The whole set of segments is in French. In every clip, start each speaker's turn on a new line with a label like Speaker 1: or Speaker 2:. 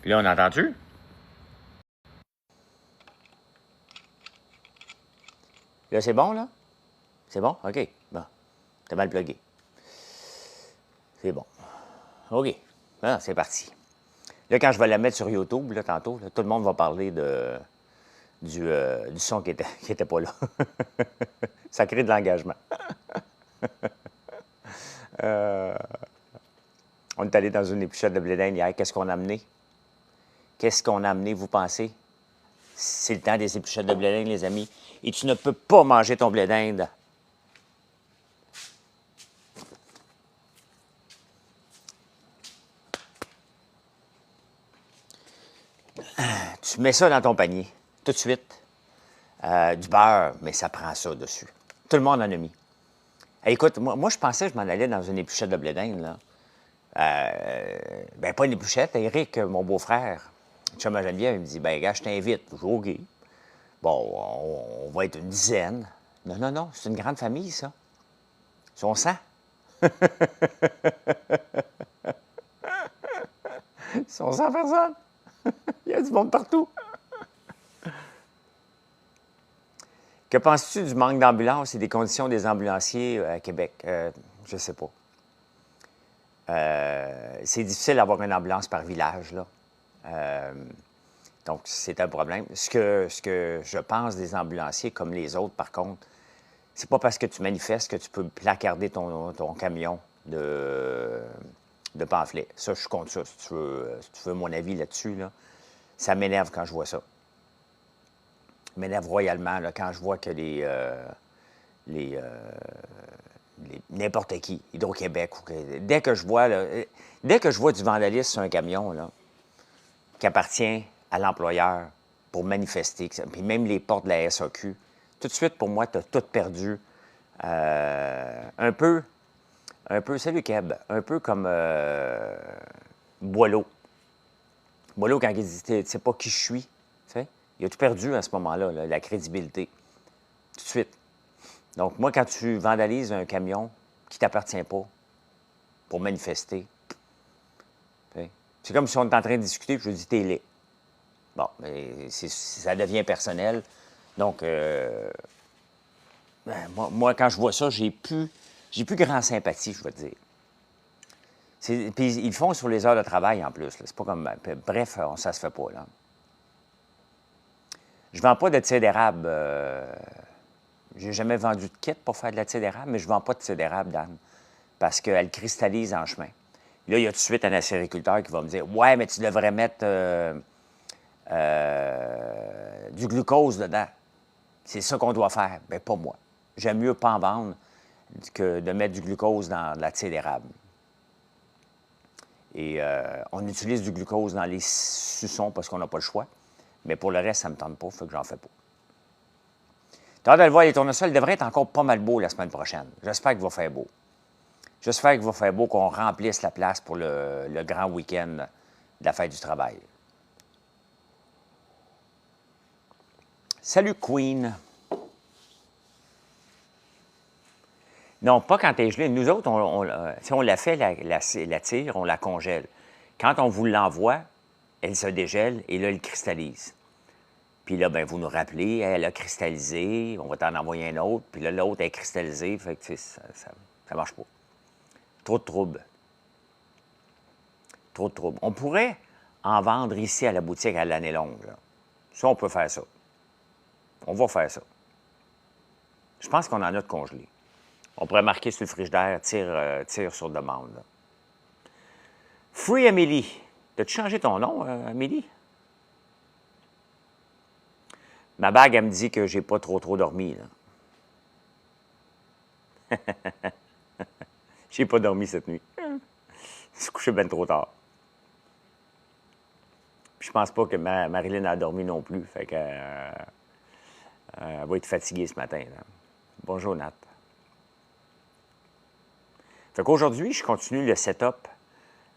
Speaker 1: Là, on a entendu? Là, c'est bon, là? C'est bon? OK. Bon. T'as mal plugué. C'est bon. OK. Ah, c'est parti. Là, quand je vais la mettre sur YouTube, là, tantôt, là, tout le monde va parler du son qui était pas là. Ça crée de l'engagement. On est allé dans une épluchette de blé d'Inde hier. Qu'est-ce qu'on a amené? Qu'est-ce qu'on a amené, vous pensez? C'est le temps des épluchettes de blé d'Inde, les amis. Et tu ne peux pas manger ton blé d'Inde. Tu mets ça dans ton panier, tout de suite. Du beurre, mais ça prend ça dessus. Tout le monde en a mis. Écoute, moi je pensais que je m'en allais dans une épluchette de blé d'Inde, là. Ben, pas une épluchette. Eric, mon beau-frère, chum à Geneviève, il me dit, ben, gars, je t'invite. Je dis, OK. Bon, on va être une dizaine. Non, non, non, c'est une grande famille, ça. Ils sont 100. Ils sont 100 personnes. Il y a du monde partout. Que penses-tu du manque d'ambulances et des conditions des ambulanciers à Québec? Je ne sais pas. C'est difficile d'avoir une ambulance par village, là. Donc, c'est un problème. Ce que je pense des ambulanciers, comme les autres, par contre, c'est pas parce que tu manifestes que tu peux placarder ton camion de pamphlets. Ça, je suis contre ça, si tu veux mon avis là-dessus, là. Ça m'énerve quand je vois ça. Ça m'énerve royalement, là, quand je vois que n'importe qui, Hydro-Québec, dès que je vois du vandalisme sur un camion là, qui appartient à l'employeur pour manifester, puis même les portes de la SAQ, tout de suite, pour moi, tu as tout perdu. Un peu, salut Keb, un peu comme Boileau. Boileau, quand il dit, tu sais pas qui je suis, tu sais, il a tout perdu à ce moment-là, là, la crédibilité, tout de suite. Donc, moi, quand tu vandalises un camion qui ne t'appartient pas pour manifester, c'est comme si on était en train de discuter et je dis t'es laid. Bon, mais ça devient personnel. Donc, moi, quand je vois ça, j'ai plus grand sympathie, je veux dire. Puis ils le font sur les heures de travail en plus. C'est pas comme. Bref, ça se fait pas, là. Je vends pas de tir d'érable. J'ai jamais vendu de kit pour faire de la tir d'érable, mais je vends pas de tir d'érable, Dan, parce qu'elle cristallise en chemin. Là, il y a tout de suite un acériculteur qui va me dire « Ouais, mais tu devrais mettre du glucose dedans. » C'est ça qu'on doit faire. Bien, pas moi. J'aime mieux pas en vendre que de mettre du glucose dans de la tire d'érable. Et on utilise du glucose dans les suçons parce qu'on n'a pas le choix. Mais pour le reste, ça ne me tente pas, fait que j'en fais pas. T'as hâte de le voir, les tournesols, il devrait être encore pas mal beau la semaine prochaine. J'espère qu'il va faire beau. J'espère qu'il va faire beau, qu'on remplisse la place pour le grand week-end de la fête du travail. Salut, Queen. Non, pas quand elle est gelée. Nous autres, si on la fait, la tire, on la congèle. Quand on vous l'envoie, elle se dégèle et là, elle cristallise. Puis là, ben, vous nous rappelez, elle a cristallisé, on va t'en envoyer un autre, puis là, l'autre est cristallisé, fait que ça marche pas. Trop de troubles. Trop de troubles. On pourrait en vendre ici à la boutique à l'année longue, là. Ça, on peut faire ça. On va faire ça. Je pense qu'on en a de congelé. On pourrait marquer sur le frigidaire, tire sur demande, là. Free Amélie. T'as-tu changé ton nom, Amélie? Ma bague, elle me dit que j'ai pas trop dormi, là. J'ai pas dormi cette nuit. Je suis couché bien trop tard. Puis je pense pas que Marilyn a dormi non plus. Fait que elle va être fatiguée ce matin, là. Bonjour, Nat. Fait qu'aujourd'hui, je continue le setup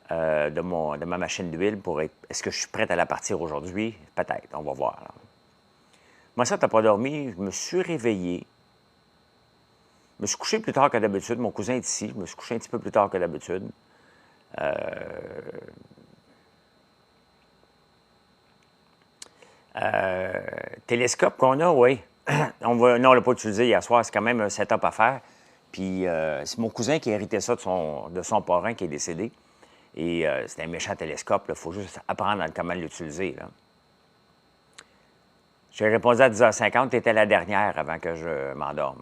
Speaker 1: de ma machine d'huile pour être... Est-ce que je suis prête à la partir aujourd'hui? Peut-être, on va voir, là. Moi, ça, t'as pas dormi. Je me suis réveillé. Je me suis couché plus tard que d'habitude. Mon cousin est ici. Je me suis couché un petit peu plus tard que d'habitude. Télescope qu'on a, oui. Non, on ne l'a pas utilisé hier soir. C'est quand même un setup à faire. Puis, c'est mon cousin qui a hérité ça de son parrain qui est décédé. Et c'est un méchant télescope. Il faut juste apprendre à comment l'utiliser. J'ai répondu à 10h50. Tu étais la dernière avant que je m'endorme.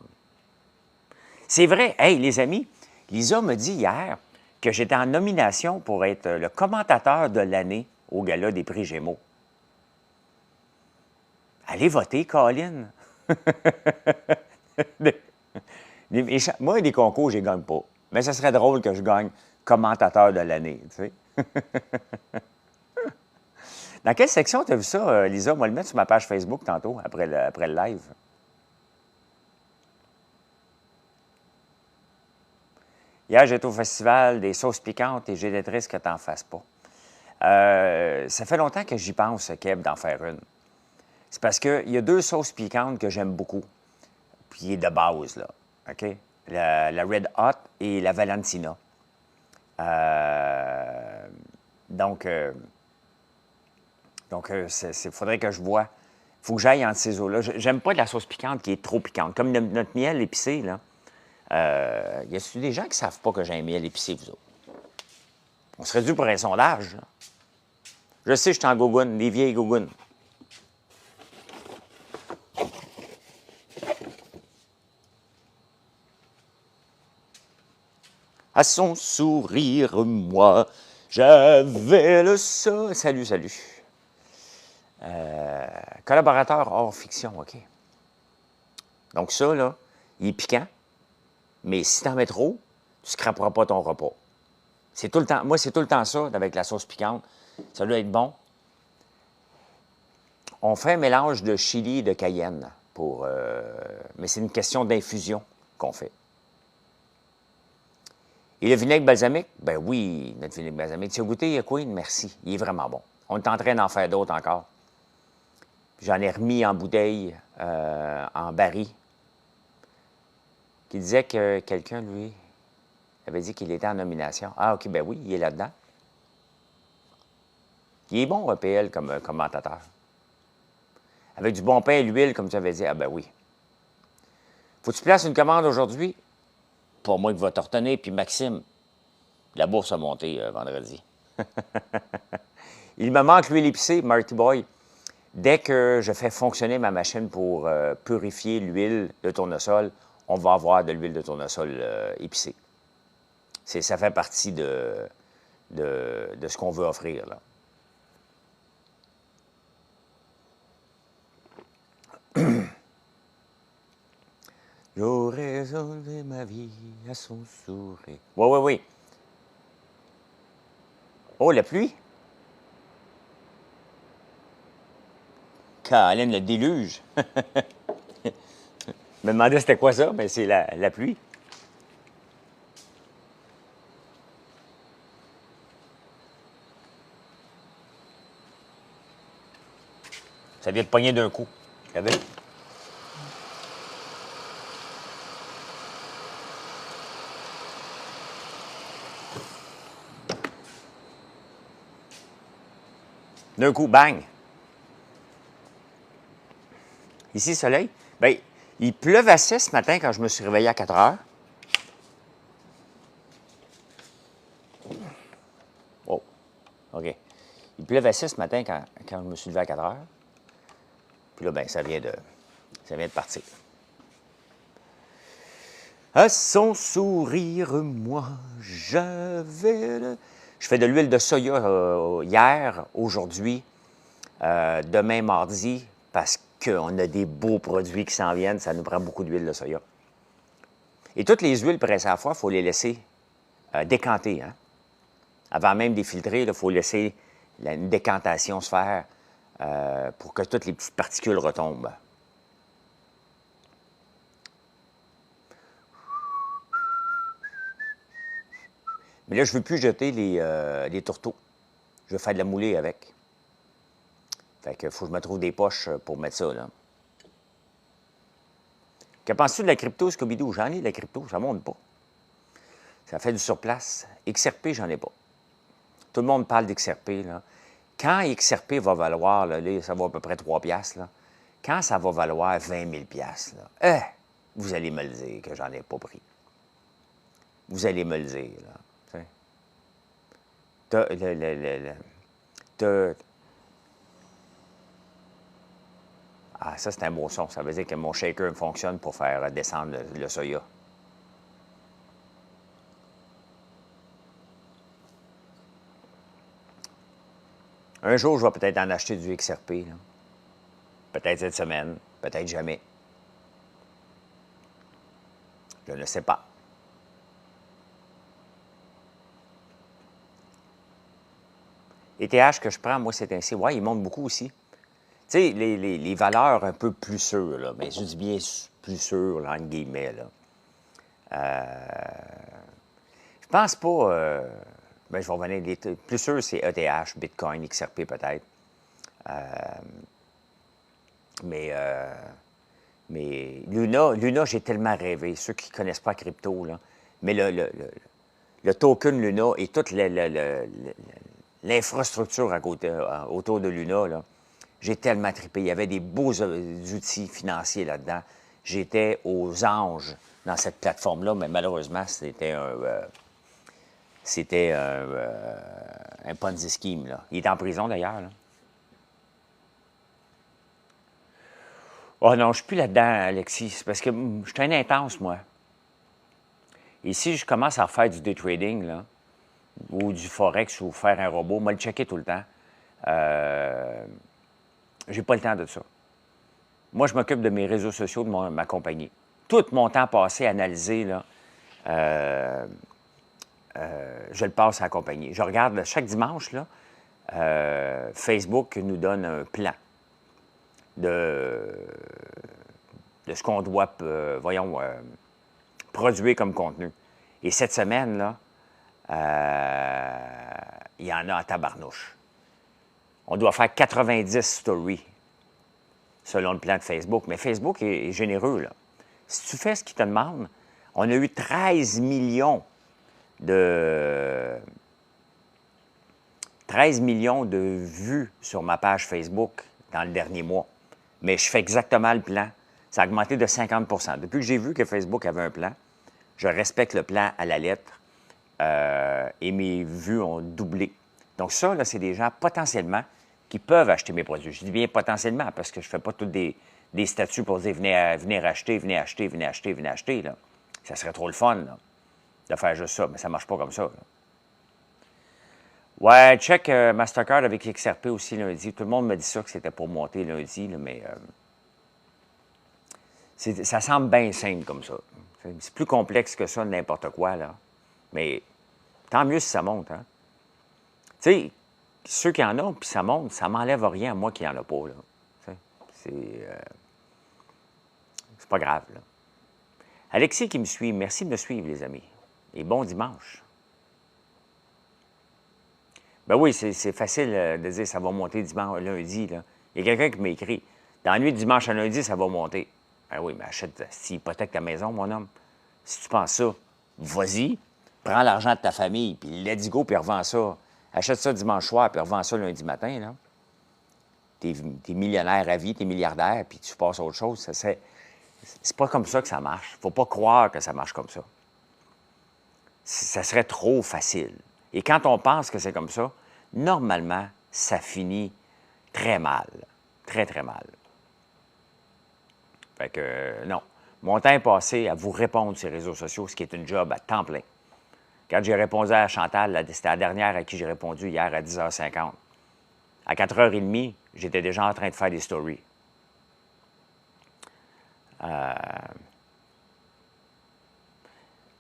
Speaker 1: C'est vrai. Hey, les amis, Lisa me dit hier que j'étais en nomination pour être le commentateur de l'année au gala des prix Gémeaux. Allez voter, Colin. Moi, des concours, je ne gagne pas. Mais ça serait drôle que je gagne commentateur de l'année, tu sais. Dans quelle section tu as vu ça, Lisa? Moi, le mettre sur ma page Facebook tantôt, après le live. Hier, j'étais au festival des sauces piquantes et j'ai des triste que tu n'en fasses pas. Ça fait longtemps que j'y pense, Kev, d'en faire une. C'est parce qu'il y a 2 sauces piquantes que j'aime beaucoup, puis de base, là, OK? La Red Hot et la Valentina. Donc, il faudrait que je vois. Il faut que j'aille entre ces eaux-là. J'aime pas de la sauce piquante qui est trop piquante. Comme notre miel épicé, là. Y a-t-il des gens qui ne savent pas que j'ai un miel épicé, vous autres? On serait dû pour un sondage, là. Je sais, je suis en gougoune, des vieilles gougounes. À son sourire, moi, j'avais le sol. Salut, salut. Collaborateur hors fiction, OK. Donc ça, là, il est piquant, mais si t'en mets trop, tu ne scraperas pas ton repas. C'est tout le temps, moi, c'est tout le temps ça, avec la sauce piquante. Ça doit être bon. On fait un mélange de chili et de cayenne, mais c'est une question d'infusion qu'on fait. Et le vinaigre balsamique? Ben oui, notre vinaigre balsamique. Tu as goûté, Queen? Merci. Il est vraiment bon. On est en train d'en faire d'autres encore. J'en ai remis en bouteille, en baril. Qui disait que quelqu'un, lui, avait dit qu'il était en nomination. Ah, OK, ben oui, il est là-dedans. Il est bon, EPL, comme commentateur. Avec du bon pain et l'huile, comme tu avais dit. Ah, ben oui. Faut que tu places une commande aujourd'hui? Pas moi qui va te retenir, puis Maxime. La bourse a monté vendredi. Il me manque l'huile épicée, Marty Boy. Dès que je fais fonctionner ma machine pour purifier l'huile de tournesol, on va avoir de l'huile de tournesol épicée. Ça fait partie de ce qu'on veut offrir, là. J'aurais enlevé ma vie à son sourire. Oui, oui, oui. Oh, la pluie? Caroline, le déluge. Je me demandais c'était quoi ça, mais c'est la pluie. Ça vient de pogner d'un coup. Regardez. D'un coup, bang! Ici, soleil. Bien, il pleuvassait ce matin quand je me suis réveillé à 4 heures. Oh, OK. Il pleuvassait ce matin quand je me suis levé à 4 heures. Puis là, bien, ça vient de partir. À son sourire, moi, j'avais... Je fais de l'huile de soya hier, aujourd'hui, demain, mardi, parce qu'on a des beaux produits qui s'en viennent. Ça nous prend beaucoup d'huile de soya. Et toutes les huiles pressées à la fois, il faut les laisser décanter. Hein? Avant même de les filtrer, il faut laisser une décantation se faire pour que toutes les petites particules retombent. Mais là, je ne veux plus jeter les tourteaux. Je veux faire de la moulée avec. Fait qu'il faut que je me trouve des poches pour mettre ça, là. Que penses-tu de la crypto, Scooby-Doo? J'en ai de la crypto, ça ne monte pas. Ça fait du surplace. XRP, j'en ai pas. Tout le monde parle d'XRP, là. Quand XRP va valoir, là, ça vaut à peu près 3 piastres, là. Quand ça va valoir 20 000 piastres, là, vous allez me le dire que j'en ai pas pris. Vous allez me le dire, là. Ah, ça, c'est un beau son. Ça veut dire que mon shaker fonctionne pour faire descendre le soya. Un jour, je vais peut-être en acheter du XRP. Peut-être cette semaine, peut-être jamais. Je ne sais pas. ETH que je prends, moi, c'est ainsi. Ouais, il monte beaucoup aussi. Tu sais, les valeurs un peu plus sûres, là, mais je dis bien plus sûres, là, entre guillemets, là. Je pense pas... ben, je vais revenir. Les plus sûrs, c'est ETH, Bitcoin, XRP peut-être. Mais Luna, j'ai tellement rêvé. Ceux qui ne connaissent pas crypto, là. Mais le token Luna et toute l'infrastructure à côté, autour de Luna, là, j'ai tellement trippé. Il y avait des beaux outils financiers là-dedans. J'étais aux anges dans cette plateforme-là, mais malheureusement, c'était un Ponzi scheme, là. Il est en prison, d'ailleurs, là. Oh non, je suis plus là-dedans, Alexis. C'est parce que je suis un intense, moi. Et si je commence à faire du day trading, là, ou du forex, ou faire un robot, moi, le checker tout le temps, j'ai pas le temps de ça. Moi, je m'occupe de mes réseaux sociaux, de ma compagnie. Tout mon temps passé à analyser, là, je le passe à la compagnie. Je regarde chaque dimanche, là, Facebook nous donne un plan de ce qu'on doit, produire comme contenu. Et cette semaine, là, il y en a à tabarnouche. On doit faire 90 stories selon le plan de Facebook. Mais Facebook est généreux, là. Si tu fais ce qu'il te demande, on a eu 13 millions de 13 millions de vues sur ma page Facebook dans le dernier mois. Mais je fais exactement le plan. Ça a augmenté de 50 %. Depuis que j'ai vu que Facebook avait un plan, je respecte le plan à la lettre et mes vues ont doublé. Donc ça, là, c'est des gens potentiellement qui peuvent acheter mes produits. Je dis bien potentiellement parce que je ne fais pas tous des statuts pour dire venez acheter, venez acheter, venez acheter, venez acheter. Là. Ça serait trop le fun là, de faire juste ça, mais ça ne marche pas comme ça. Là. Ouais, check Mastercard avec XRP aussi lundi. Tout le monde me dit ça que c'était pour monter lundi, là, mais ça semble bien simple comme ça. C'est plus complexe que ça, n'importe quoi, là. Mais tant mieux si ça monte, hein. Tu sais, ceux qui en ont, puis ça monte, ça m'enlève rien à moi qui en a pas, là. C'est pas grave, là. Alexis qui me suit, merci de me suivre, les amis. Et bon dimanche. Ben oui, c'est facile de dire ça va monter dimanche, lundi, là. Il y a quelqu'un qui m'écrit, dans la nuit de dimanche à lundi, ça va monter. Ben oui, mais achète, si hypothèque ta maison, mon homme. Si tu penses ça, vas-y, prends l'argent de ta famille, puis let's go, puis revends ça. Achète ça dimanche soir, puis revends ça lundi matin, là. T'es millionnaire à vie, t'es milliardaire, puis tu passes à autre chose. C'est pas comme ça que ça marche. Faut pas croire que ça marche comme ça. Ça serait trop facile. Et quand on pense que c'est comme ça, normalement, ça finit très mal. Très, très mal. Fait que, non. Mon temps est passé à vous répondre sur les réseaux sociaux, ce qui est une job à temps plein. Quand j'ai répondu à Chantal, c'était la dernière à qui j'ai répondu hier à 10h50. À 4h30, j'étais déjà en train de faire des stories.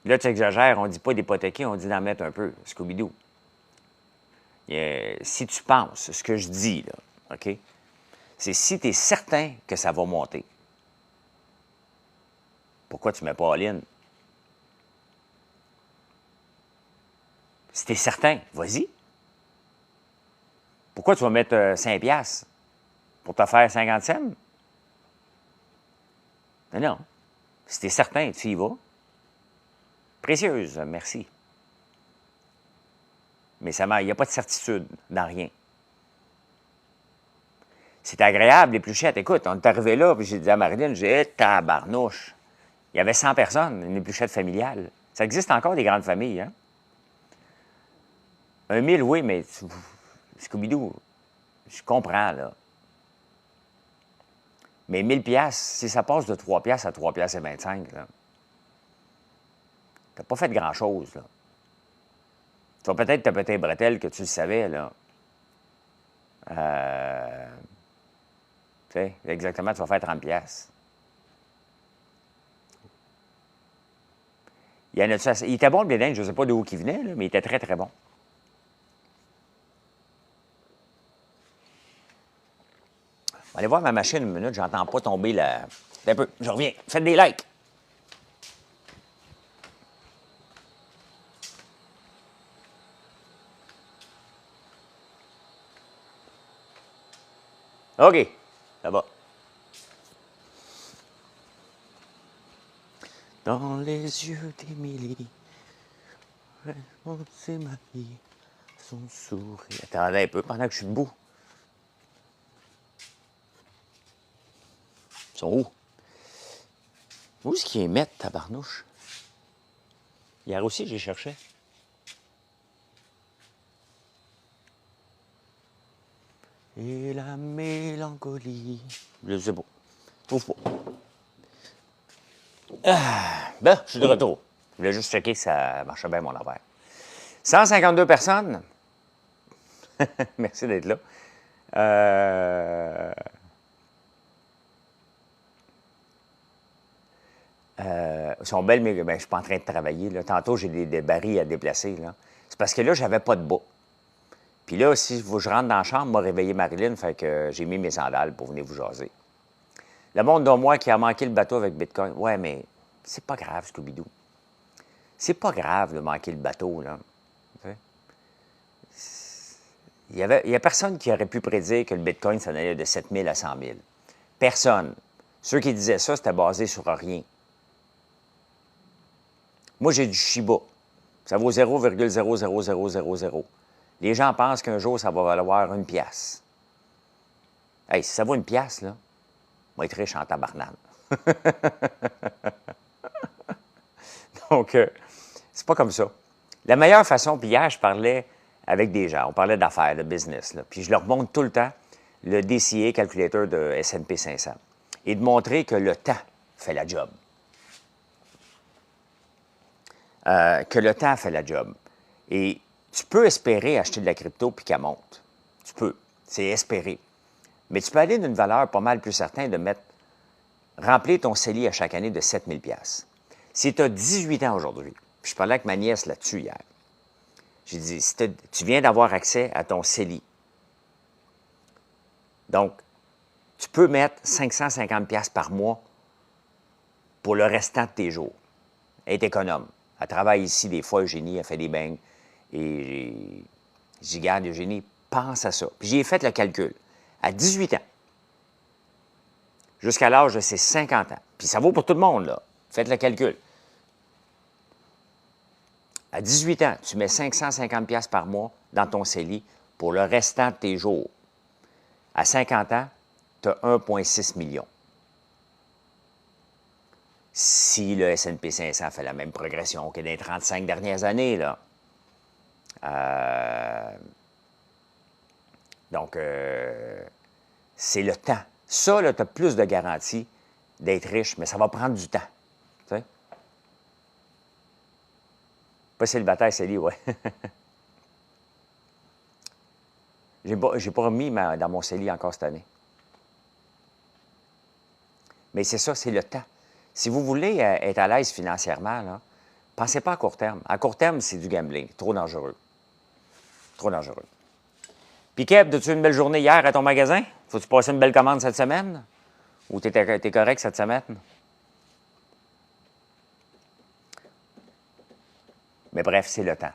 Speaker 1: Là, tu exagères, on ne dit pas d'hypothéquer, on dit d'en mettre un peu. Scooby-Doo. Si tu penses, ce que je dis, là, OK, c'est si tu es certain que ça va monter, pourquoi tu ne mets pas all-in? Si tu es certain, vas-y. Pourquoi tu vas mettre 5 piastres pour te faire 50 cents? Mais non. Si tu es certain, tu y vas. Précieuse, merci. Mais il n'y a pas de certitude dans rien. C'est agréable, les pluchettes. Écoute, on est arrivé là, puis j'ai dit à Marilyn, j'ai dit, tabarnouche. Il y avait 100 personnes, une épluchette familiale. Ça existe encore, des grandes familles, hein? 1 000, oui, mais Scooby-Doo, je comprends, là. Mais 1000 piastres, si ça passe de 3 piastres à 3 piastres et 25, là, t'as pas fait grand-chose, là. Tu vas peut-être te péter les bretelles que tu le savais, là. Tu sais, exactement, tu vas faire 30 piastres. Il était bon, le blé d'Inde, je ne sais pas d'où il venait, là, mais il était très, très bon. Allez voir ma machine une minute, j'entends pas tomber la... Un peu, je reviens. Faites des likes. OK, ça va. Dans les yeux d'Émilie, c'est ma vie, son sourire. Attendez un peu pendant que je suis debout. Ils sont où? Où est-ce qu'ils les mettent, tabarnouche? Hier aussi, j'y cherchais. Et la mélancolie. Je sais pas. Trouve pas. Ben, je suis de retour. Je voulais juste checker que ça marchait bien, mon affaire. 152 personnes. Merci d'être là. Ils sont belles, mais ben, je ne suis pas en train de travailler. Là. Tantôt, j'ai des barils à déplacer. C'est parce que là, j'avais pas de bas. Puis là, si je rentre dans la chambre, m'a réveillé Marilyn, fait que j'ai mis mes sandales pour venir vous jaser. Le monde de moi qui a manqué le bateau avec Bitcoin. Ouais, mais c'est pas grave, Scooby-Doo. C'est pas grave de manquer le bateau, là. Il y a personne qui aurait pu prédire que le Bitcoin s'en allait de 7 000 à 100 000. Personne. Ceux qui disaient ça, c'était basé sur rien. Moi, j'ai du Shiba. Ça vaut 0,00000. Les gens pensent qu'un jour, ça va valoir 1 piastre. Hey, si ça vaut 1 piastre, là, on va être riche en tabarnane. Donc, c'est pas comme ça. La meilleure façon, puis hier, je parlais avec des gens, on parlait d'affaires, de business, là, puis je leur montre tout le temps le DCA calculator de S&P 500 et de montrer que le temps fait la job. Que le temps fait la job. Et tu peux espérer acheter de la crypto puis qu'elle monte. Tu peux. C'est espérer. Mais tu peux aller d'une valeur pas mal plus certaine de remplir ton CELI à chaque année de 7 000 $. Si tu as 18 ans aujourd'hui, puis je parlais avec ma nièce là-dessus hier, j'ai dit, si tu viens d'avoir accès à ton CELI, donc, tu peux mettre 550 $ par mois pour le restant de tes jours. Elle est économe. Elle travaille ici, des fois, Eugénie, elle fait des beignes. Et j'y garde, Eugénie, pense à ça. Puis j'ai fait le calcul. À 18 ans, jusqu'à l'âge de ses 50 ans, puis ça vaut pour tout le monde, là. Faites le calcul. À 18 ans, tu mets 550 $ par mois dans ton CELI pour le restant de tes jours. À 50 ans, tu as 1,6 million. Si le S&P 500 fait la même progression que dans les 35 dernières années, là. Donc, c'est le temps. Ça, là, tu as plus de garantie d'être riche, mais ça va prendre du temps. Tu sais? Pas célibataire, CELI, ouais. J'ai pas remis dans mon CELI encore cette année. Mais c'est ça, c'est le temps. Si vous voulez être à l'aise financièrement, là, pensez pas à court terme. À court terme, c'est du gambling. Trop dangereux. Trop dangereux. Puis, Keb, as-tu une belle journée hier à ton magasin? Faut-tu passer une belle commande cette semaine? Ou t'es correct cette semaine? Mais bref, c'est le temps.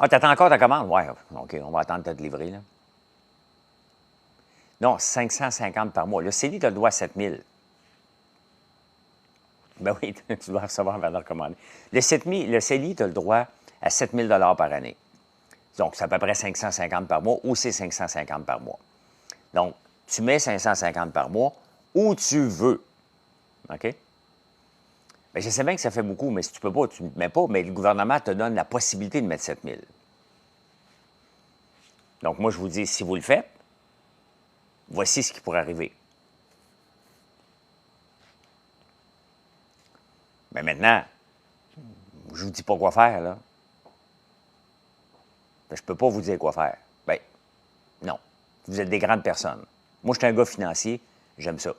Speaker 1: Ah, t'attends encore ta commande? Ouais, OK, on va attendre de te livrer, là. Non, 550 par mois. Le CELI te le doit à 7 000. Ben oui, tu dois recevoir un vendeur commandé. Le CELI, tu as le droit à 7 000 par année. Donc, c'est à peu près 550 par mois ou c'est 550 par mois. Donc, tu mets 550 par mois où tu veux. OK? Bien, je sais bien que ça fait beaucoup, mais si tu ne peux pas, tu ne mets pas, mais le gouvernement te donne la possibilité de mettre 7 000. Donc, moi, je vous dis, si vous le faites, voici ce qui pourrait arriver. Mais maintenant, je ne vous dis pas quoi faire, là. Je ne peux pas vous dire quoi faire. Bien, non. Vous êtes des grandes personnes. Moi, je suis un gars financier, j'aime ça.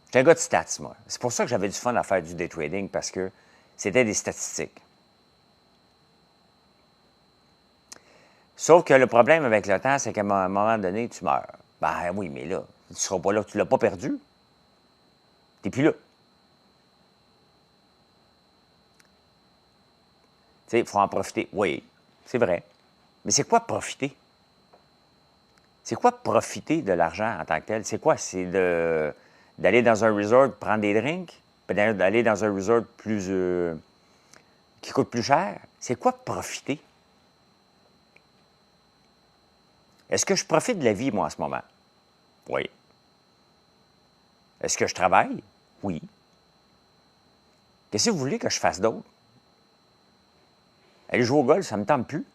Speaker 1: Je suis un gars de stats, moi. C'est pour ça que j'avais du fun à faire du day trading, parce que c'était des statistiques. Sauf que le problème avec le temps, c'est qu'à un moment donné, tu meurs. Ben oui, mais là, tu ne seras pas là. Tu ne l'as pas perdu. Tu n'es plus là. Tu sais, il faut en profiter. Oui, c'est vrai. Mais c'est quoi profiter? C'est quoi profiter de l'argent en tant que tel? C'est quoi? C'est d'aller dans un resort prendre des drinks? D'aller dans un resort qui coûte plus cher? C'est quoi profiter? Est-ce que je profite de la vie, moi, en ce moment? Oui. Est-ce que je travaille? Oui. Qu'est-ce que vous voulez que je fasse d'autre? Aller jouer au golf, ça ne me tente plus.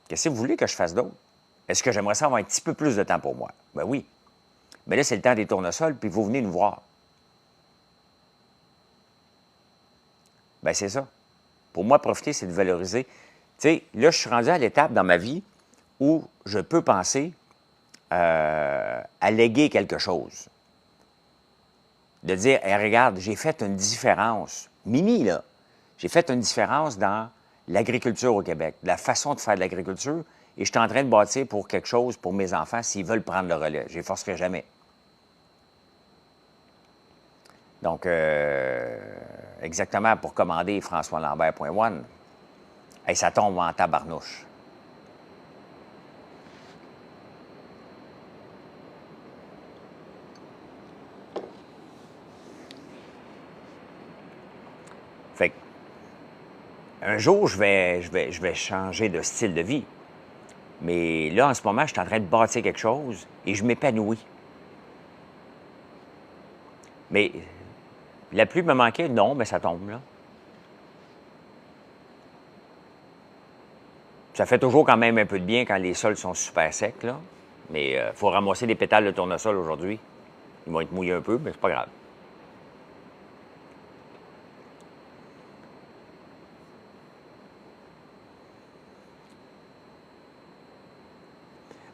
Speaker 1: Qu'est-ce que vous voulez que je fasse d'autre? Est-ce que j'aimerais ça avoir un petit peu plus de temps pour moi? Ben oui. Mais là, c'est le temps des tournesols, puis vous venez nous voir. Ben c'est ça. Pour moi, profiter, c'est de valoriser. Tu sais, là, je suis rendu à l'étape dans ma vie où je peux penser à léguer quelque chose. De dire, hey, regarde, j'ai fait une différence, mini, là, j'ai fait une différence dans l'agriculture au Québec, la façon de faire de l'agriculture, et je suis en train de bâtir pour quelque chose pour mes enfants s'ils veulent prendre le relais. Je ne les forcerai jamais. Donc, exactement pour commander françoislambert.one, hey, ça tombe en tabarnouche. Fait que, un jour, je vais changer de style de vie. Mais là, en ce moment, je suis en train de bâtir quelque chose et je m'épanouis. Mais la pluie me manquait? Non, mais ça tombe, là. Ça fait toujours quand même un peu de bien quand les sols sont super secs, là. Mais il faut ramasser des pétales de tournesol aujourd'hui. Ils vont être mouillés un peu, mais c'est pas grave.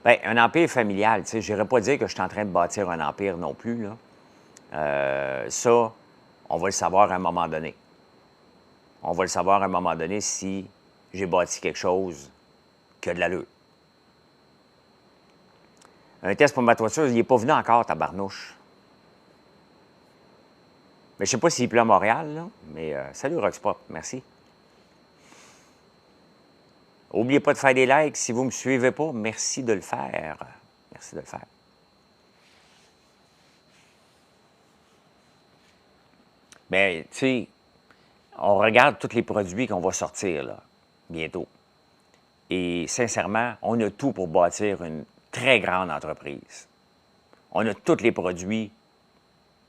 Speaker 1: Bien, un empire familial, tu sais, je n'irais pas dire que je suis en train de bâtir un empire non plus, là. Ça, on va le savoir à un moment donné. On va le savoir à un moment donné si j'ai bâti quelque chose qui a de l'allure. Un test pour ma toiture, il n'est pas venu encore, tabarnouche. Mais je ne sais pas s'il pleut à Montréal, là, mais salut Roxpop, merci. N'oubliez pas de faire des likes. Si vous ne me suivez pas, merci de le faire. Merci de le faire. Bien, tu sais, on regarde tous les produits qu'on va sortir, là, bientôt. Et sincèrement, on a tout pour bâtir une très grande entreprise. On a tous les produits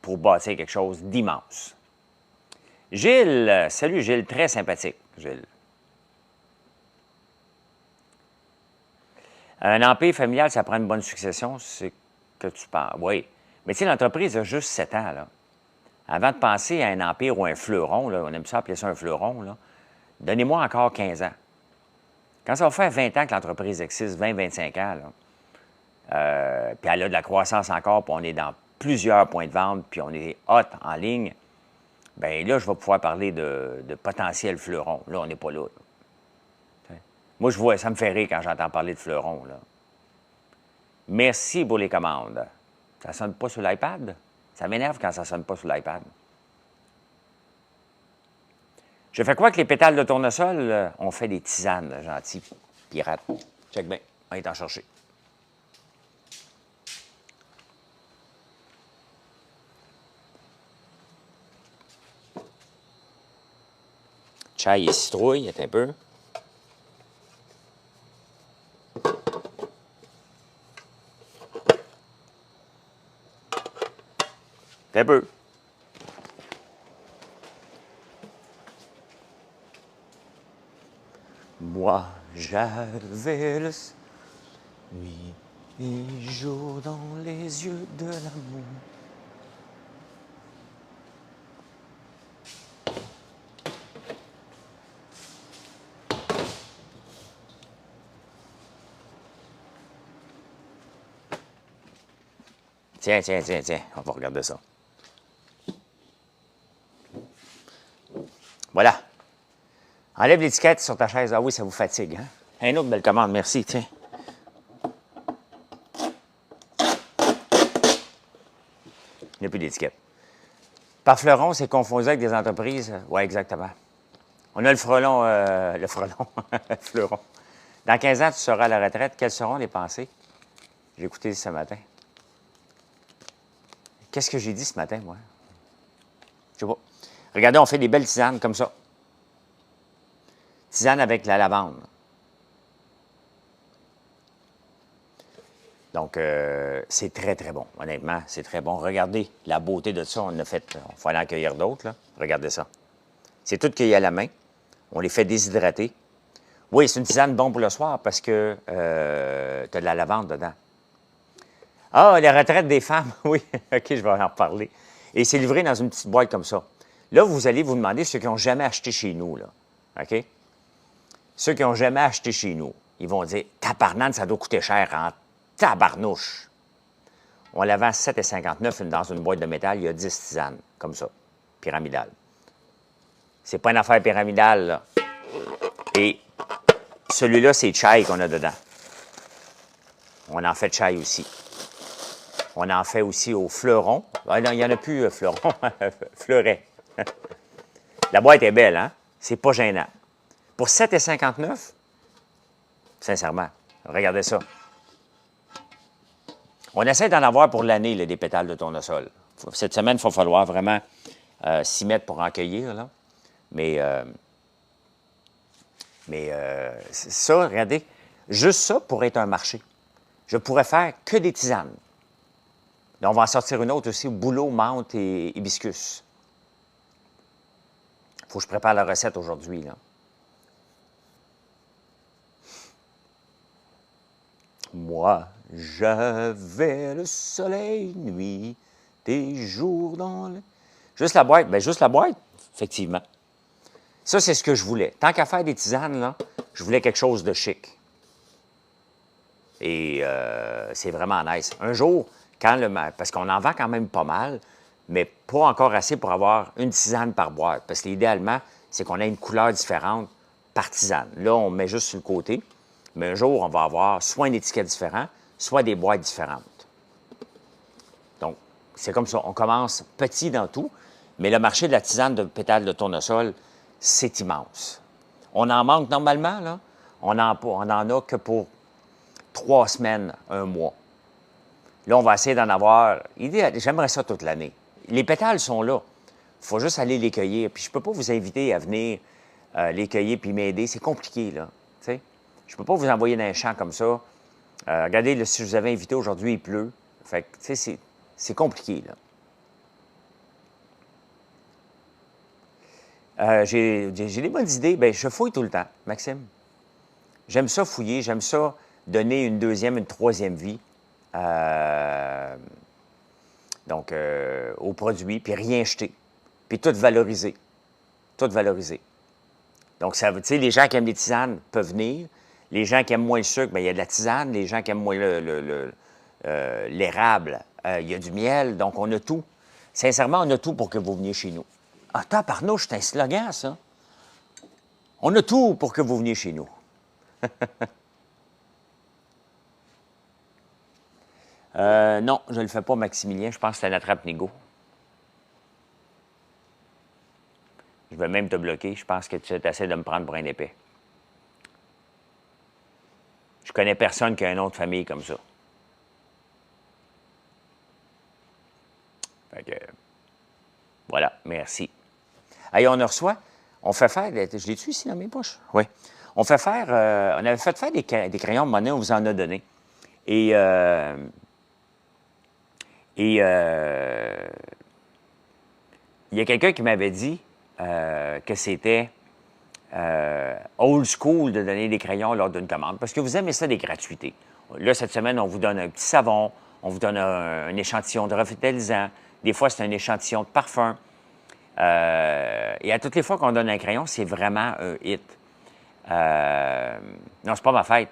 Speaker 1: pour bâtir quelque chose d'immense. Gilles, salut Gilles, très sympathique, Gilles. Un empire familial, ça prend une bonne succession, c'est que tu penses. Oui. Mais tu sais, l'entreprise a juste 7 ans, là. Avant de penser à un empire ou un fleuron, là, on aime ça appeler ça un fleuron, là, donnez-moi encore 15 ans. Quand ça va faire 20 ans que l'entreprise existe, 20-25 ans, puis elle a de la croissance encore, puis on est dans plusieurs points de vente, puis on est hot en ligne, bien là, je vais pouvoir parler de potentiel fleuron. Là, on n'est pas là. Moi, je vois, ça me fait rire quand j'entends parler de fleuron, là. Merci pour les commandes. Ça ne sonne pas sur l'iPad? Ça m'énerve quand ça ne sonne pas sur l'iPad. Je fais quoi avec les pétales de tournesol? On fait des tisanes, gentils pirates. Check bien, on est en chercher. Chai et citrouille, attends un peu. Attends un peu. Moi, j'avais le nuit et jour dans les yeux de l'amour. Tiens, tiens, tiens, tiens, on va regarder ça. Voilà. Enlève l'étiquette sur ta chaise. Ah oui, ça vous fatigue, hein? Un autre belle commande, merci, tiens. Il n'y a plus d'étiquette. Par fleuron, c'est confondu avec des entreprises. Oui, exactement. On a le frelon, le fleuron. Dans 15 ans, tu seras à la retraite. Quelles seront les pensées? J'ai écouté ce matin. Qu'est-ce que j'ai dit ce matin, moi? Je sais pas. Regardez, on fait des belles tisanes comme ça. Tisane avec la lavande. Donc, c'est très, très bon. Honnêtement, c'est très bon. Regardez la beauté de ça. On a fait, il faut aller en cueillir d'autres, là. Regardez ça. C'est tout cueilli à la main. On les fait déshydrater. Oui, c'est une tisane bonne pour le soir parce que tu as de la lavande dedans. Ah, la retraite des femmes. Oui, OK, je vais en reparler. Et c'est livré dans une petite boîte comme ça. Là, vous allez vous demander ceux qui n'ont jamais acheté chez nous, là. OK? Ceux qui n'ont jamais acheté chez nous, ils vont dire « Tabarnane, ça doit coûter cher en tabarnouche. » On la vend 7,59 dans une boîte de métal. Il y a 10 tisanes, comme ça, pyramidales. C'est pas une affaire pyramidale, là. Et celui-là, c'est chai qu'on a dedans. On en fait chai aussi. On en fait aussi au fleuron. Ah non, il n'y en a plus, fleuron. Fleuret. La boîte est belle, hein? C'est pas gênant. Pour 7,59, sincèrement, regardez ça. On essaie d'en avoir pour l'année, des pétales de tournesol. Cette semaine, il va falloir vraiment s'y mettre pour en cueillir, là. Mais ça, regardez, juste ça pourrait être un marché. Je pourrais faire que des tisanes. Là, on va en sortir une autre aussi, bouleau, menthe et hibiscus. Il faut que je prépare la recette aujourd'hui, là. Moi, j'avais le soleil nuit, des jours dans le... Juste la boîte, bien juste la boîte, effectivement. Ça, c'est ce que je voulais. Tant qu'à faire des tisanes, là, je voulais quelque chose de chic. Et c'est vraiment nice. Un jour, parce qu'on en vend quand même pas mal, mais pas encore assez pour avoir une tisane par boîte. Parce que idéalement, c'est qu'on a une couleur différente par tisane. Là, on met juste sur le côté. Mais un jour, on va avoir soit une étiquette différente, soit des boîtes différentes. Donc, c'est comme ça. On commence petit dans tout, mais le marché de la tisane de pétales de tournesol, c'est immense. On en manque normalement, là. On n'en a que pour 3 semaines, un mois. Là, on va essayer d'en avoir. J'aimerais ça toute l'année. Les pétales sont là. Il faut juste aller les cueillir. Puis je ne peux pas vous inviter à venir les cueillir puis m'aider. C'est compliqué, là. T'sais? Je ne peux pas vous envoyer dans un champ comme ça. Regardez, là, si je vous avais invité aujourd'hui, il pleut. Fait que, tu sais, c'est compliqué, là. J'ai des bonnes idées. Bien, je fouille tout le temps, Maxime. J'aime ça fouiller. J'aime ça donner une deuxième, une troisième vie. Aux produits, puis rien jeter. Puis tout valoriser. Tout valoriser. Donc, ça veut dire, les gens qui aiment les tisanes peuvent venir. Les gens qui aiment moins le sucre, bien, il y a de la tisane. Les gens qui aiment moins l'érable, il y a du miel. Donc, on a tout. Sincèrement, on a tout pour que vous veniez chez nous. Ah, tabarnouche, c'est un slogan, ça. On a tout pour que vous veniez chez nous. Non, je ne le fais pas, Maximilien. Je pense que c'est la attrape-nigo. Je vais même te bloquer. Je pense que tu essaies de me prendre pour un épais. Je connais personne qui a un nom de famille comme ça. Fait que, voilà, merci. Allez, on reçoit On fait faire, je l'ai-tu ici dans mes poches? Oui. On avait fait faire des crayons de monnaie, on vous en a donné. Et il y a quelqu'un qui m'avait dit que c'était old school de donner des crayons lors d'une commande, parce que vous aimez ça, des gratuités. Là, cette semaine, on vous donne un petit savon, on vous donne un échantillon de revitalisant, des fois, c'est un échantillon de parfum. Et à toutes les fois qu'on donne un crayon, c'est vraiment un hit. Non, c'est pas ma fête.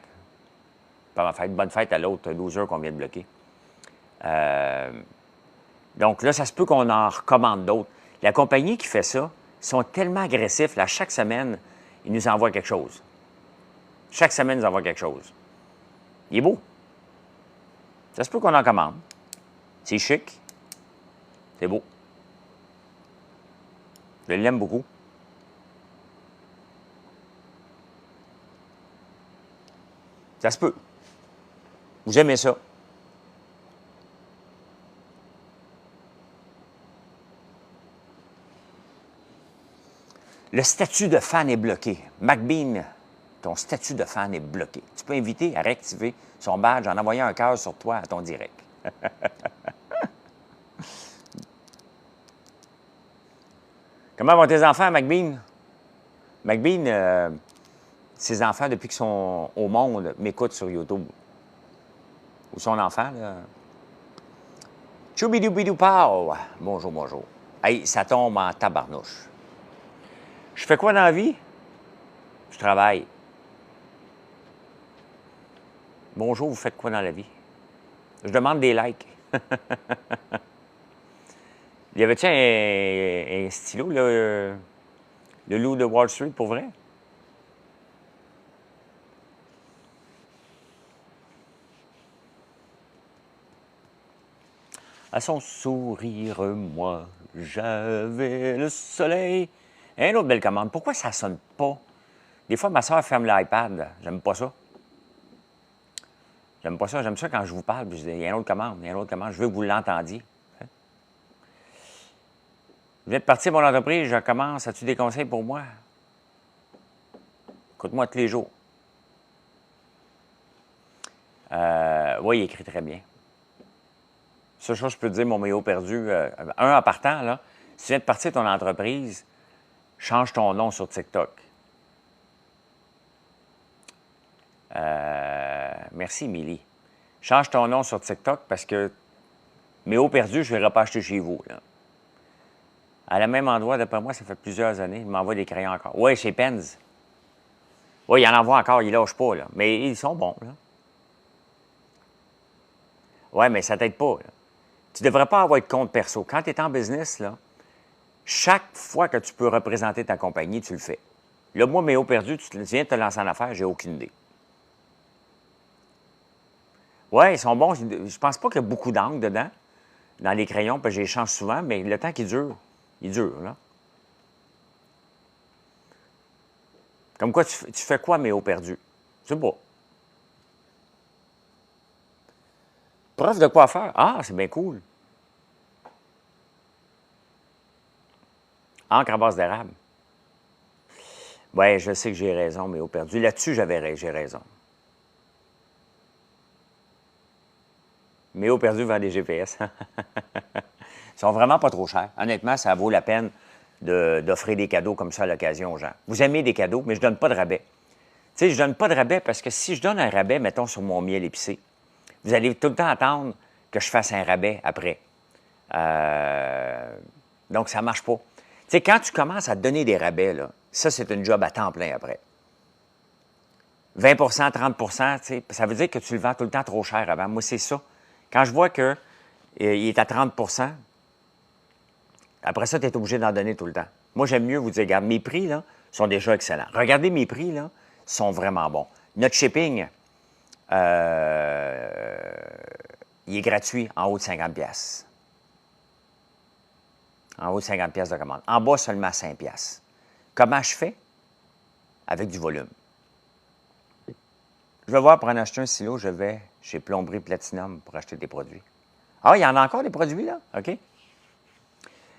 Speaker 1: Pas ma fête. Bonne fête à l'autre loser qu'on vient de bloquer. Donc là, ça se peut qu'on en recommande d'autres. La compagnie qui fait ça, ils sont tellement agressifs. Là, chaque semaine, ils nous envoient quelque chose. Chaque semaine, ils nous envoient quelque chose. Il est beau. Ça se peut qu'on en commande. C'est chic. C'est beau. Je l'aime beaucoup. Ça se peut. Vous aimez ça. Le statut de fan est bloqué. McBean, ton statut de fan est bloqué. Tu peux inviter à réactiver son badge en envoyant un cœur sur toi à ton direct. Comment vont tes enfants, McBean? McBean, ses enfants, depuis qu'ils sont au monde, m'écoutent sur YouTube. Ou son enfant, là. Choubidou-bidou-pow! Bonjour, bonjour. Hey, ça tombe en tabarnouche. Je fais quoi dans la vie? Je travaille. Bonjour, vous faites quoi dans la vie? Je demande des likes. Y avait-tu un stylo, là, le loup de Wall Street, pour vrai? À son sourire, moi, j'avais le soleil. Et une autre belle commande. Pourquoi ça sonne pas? Des fois, ma soeur ferme l'iPad. J'aime pas ça. J'aime pas ça. J'aime ça quand je vous parle. Puis je dis, il y a une autre commande, il y a une autre commande. Je veux que vous l'entendiez. Je viens de partir de mon entreprise, je commence. As-tu des conseils pour moi? Écoute-moi tous les jours. Oui, il écrit très bien. Ça, je peux te dire, mon maillot perdu. En partant, là, si tu viens de partir de ton entreprise, change ton nom sur TikTok. Merci, Émilie. Change ton nom sur TikTok parce que mes hauts perdus, je ne vais pas acheter chez vous. Là. À le même endroit, d'après moi, ça fait plusieurs années. Il m'envoie des crayons encore. Oui, chez Pens. Oui, il en envoie encore, il ne lâche pas. Là. Mais ils sont bons. Oui, mais ça ne t'aide pas. Là. Tu ne devrais pas avoir de compte perso. Quand tu es en business, là, chaque fois que tu peux représenter ta compagnie, tu le fais. Là, moi, mes hauts perdus, tu viens de te lancer en affaires, j'ai aucune idée. Oui, ils sont bons. Je pense pas qu'il y a beaucoup d'encre dedans, dans les crayons, parce que je les change souvent, mais le temps qu'il dure, il dure, là. Comme quoi, tu fais quoi, mes hauts perdus? Je sais pas. Preuve de quoi faire? Ah, c'est bien cool. Encre à base d'érable. Oui, je sais que j'ai raison, mes hauts perdus. Là-dessus, j'ai raison. Mes hauts perdus vendent des GPS. Ils sont vraiment pas trop chers. Honnêtement, ça vaut la peine d'offrir des cadeaux comme ça à l'occasion aux gens. Vous aimez des cadeaux, mais je ne donne pas de rabais. Tu sais, je ne donne pas de rabais parce que si je donne un rabais, mettons, sur mon miel épicé, vous allez tout le temps attendre que je fasse un rabais après. Donc, ça ne marche pas. Tu sais, quand tu commences à te donner des rabais, là, ça, c'est une job à temps plein après. 20 30 tu sais, ça veut dire que tu le vends tout le temps trop cher avant. Moi, c'est ça. Quand je vois qu'il est à 30 après ça, tu es obligé d'en donner tout le temps. Moi, j'aime mieux vous dire, regarde, mes prix, là, sont déjà excellents. Regardez mes prix, là, sont vraiment bons. Notre shipping, il est gratuit en haut de 50 pièces. En haut de 50 pièces de commande. En bas, seulement 5 pièces. Comment je fais? Avec du volume. Je vais voir pour en acheter un silo, je vais chez Plomberie Platinum pour acheter des produits. Ah, il y en a encore des produits, là? OK.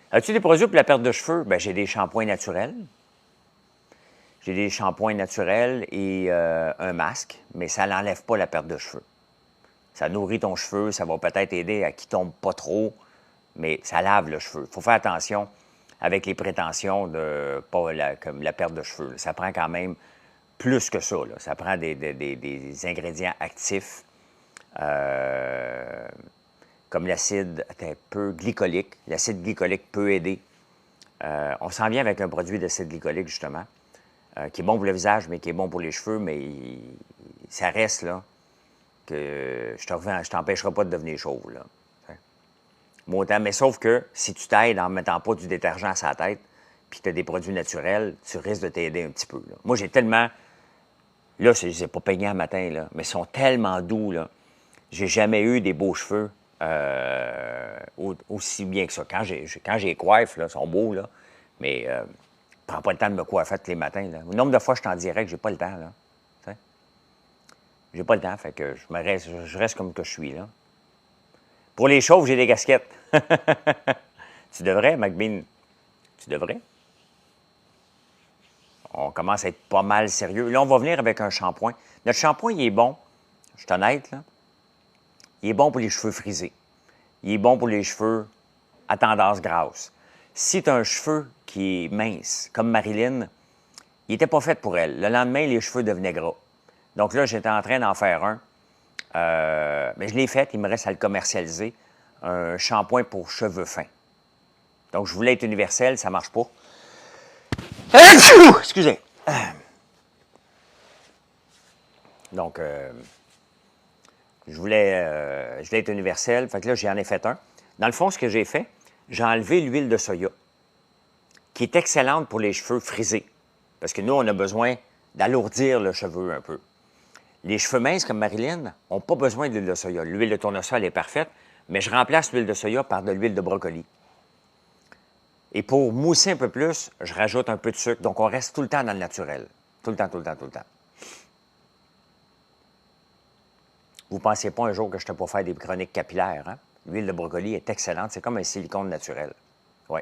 Speaker 1: As-tu des produits pour la perte de cheveux? Bien, j'ai des shampoings naturels. J'ai des shampoings naturels et un masque, mais ça n'enlève pas la perte de cheveux. Ça nourrit ton cheveu, ça va peut-être aider à qu'il ne tombe pas trop, mais ça lave le cheveu. Il faut faire attention avec les prétentions de pas comme la perte de cheveux. Ça prend quand même plus que ça. Là. Ça prend des ingrédients actifs, comme l'acide peu glycolique. L'acide glycolique peut aider. On s'en vient avec un produit d'acide glycolique, justement, qui est bon pour le visage, mais qui est bon pour les cheveux, mais ça reste, là, que je t'empêcherai pas de devenir chauve, là. Mais sauf que si tu t'aides en ne mettant pas du détergent à sa tête, puis tu as des produits naturels, tu risques de t'aider un petit peu. Là. Moi, j'ai tellement... Là, je ne les ai pas peignés un matin, là, mais ils sont tellement doux, là. J'ai jamais eu des beaux cheveux aussi bien que ça. Quand j'ai coiffe, là, ils sont beaux, là, mais je ne prends pas le temps de me coiffer tous les matins. Là. Le nombre de fois que je t'en dirais que j'ai pas le temps, là. J'ai pas le temps, fait que je reste comme que je suis, là. Pour les chauves, j'ai des casquettes. Tu devrais, McBean. Tu devrais. On commence à être pas mal sérieux. Là, on va venir avec un shampoing. Notre shampoing, il est bon. Je suis honnête, là. Il est bon pour les cheveux frisés. Il est bon pour les cheveux à tendance grasse. Si tu as un cheveu qui est mince, comme Marilyn, il n'était pas fait pour elle. Le lendemain, les cheveux devenaient gras. Donc là, j'étais en train d'en faire un. Mais je l'ai fait, il me reste à le commercialiser. Un shampoing pour cheveux fins. Donc, je voulais être universel, ça ne marche pas. Excusez. Donc, je voulais être universel. Fait que là, j'en ai fait un. Dans le fond, ce que j'ai fait, j'ai enlevé l'huile de soya, qui est excellente pour les cheveux frisés. Parce que nous, on a besoin d'alourdir le cheveu un peu. Les cheveux minces comme Marilyn n'ont pas besoin d'huile de soya. L'huile de tournesol est parfaite, mais je remplace l'huile de soya par de l'huile de brocoli. Et pour mousser un peu plus, je rajoute un peu de sucre. Donc, on reste tout le temps dans le naturel. Tout le temps, tout le temps, tout le temps. Vous ne pensiez pas un jour que je n'étais pas faire des chroniques capillaires, hein? L'huile de brocoli est excellente. C'est comme un silicone naturel. Oui.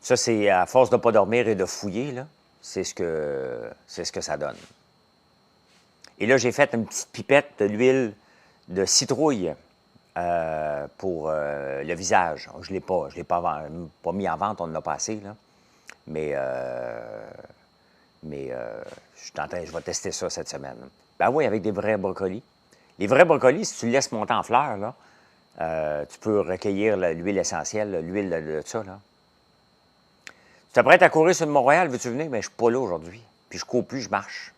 Speaker 1: Ça, c'est à force de ne pas dormir et de fouiller, là. C'est ce que ça donne. Et là, j'ai fait une petite pipette de l'huile de citrouille pour le visage. Je ne l'ai pas mis en vente, on en a pas assez, là. Mais je vais tester ça cette semaine. Ben oui, avec des vrais brocolis. Les vrais brocolis, si tu le laisses monter en fleurs, là, tu peux recueillir l'huile essentielle, l'huile de ça, là. Tu t'apprêtes à courir sur le Mont-Royal, veux-tu venir? Mais je ne suis pas là aujourd'hui. Puis je ne cours plus, je marche.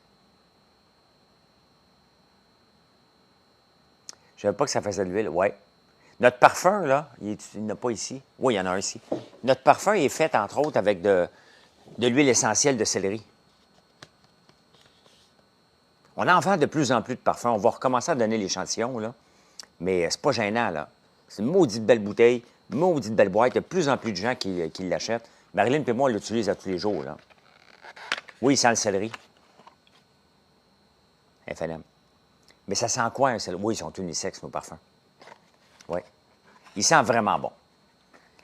Speaker 1: Je ne savais pas que ça faisait de l'huile. Oui. Notre parfum, là, il n'y en a pas ici. Oui, il y en a un ici. Notre parfum est fait, entre autres, avec de l'huile essentielle de céleri. On en vend de plus en plus de parfums. On va recommencer à donner l'échantillon, là. Mais c'est pas gênant, là. C'est une maudite belle bouteille, une maudite belle boîte. Il y a de plus en plus de gens qui l'achètent. Marilyn et moi, on l'utilise à tous les jours, là. Oui, il sent le céleri. FNM. Mais ça sent quoi, un céleri? Oui, ils sont unisexes, nos parfums. Oui. Il sent vraiment bon.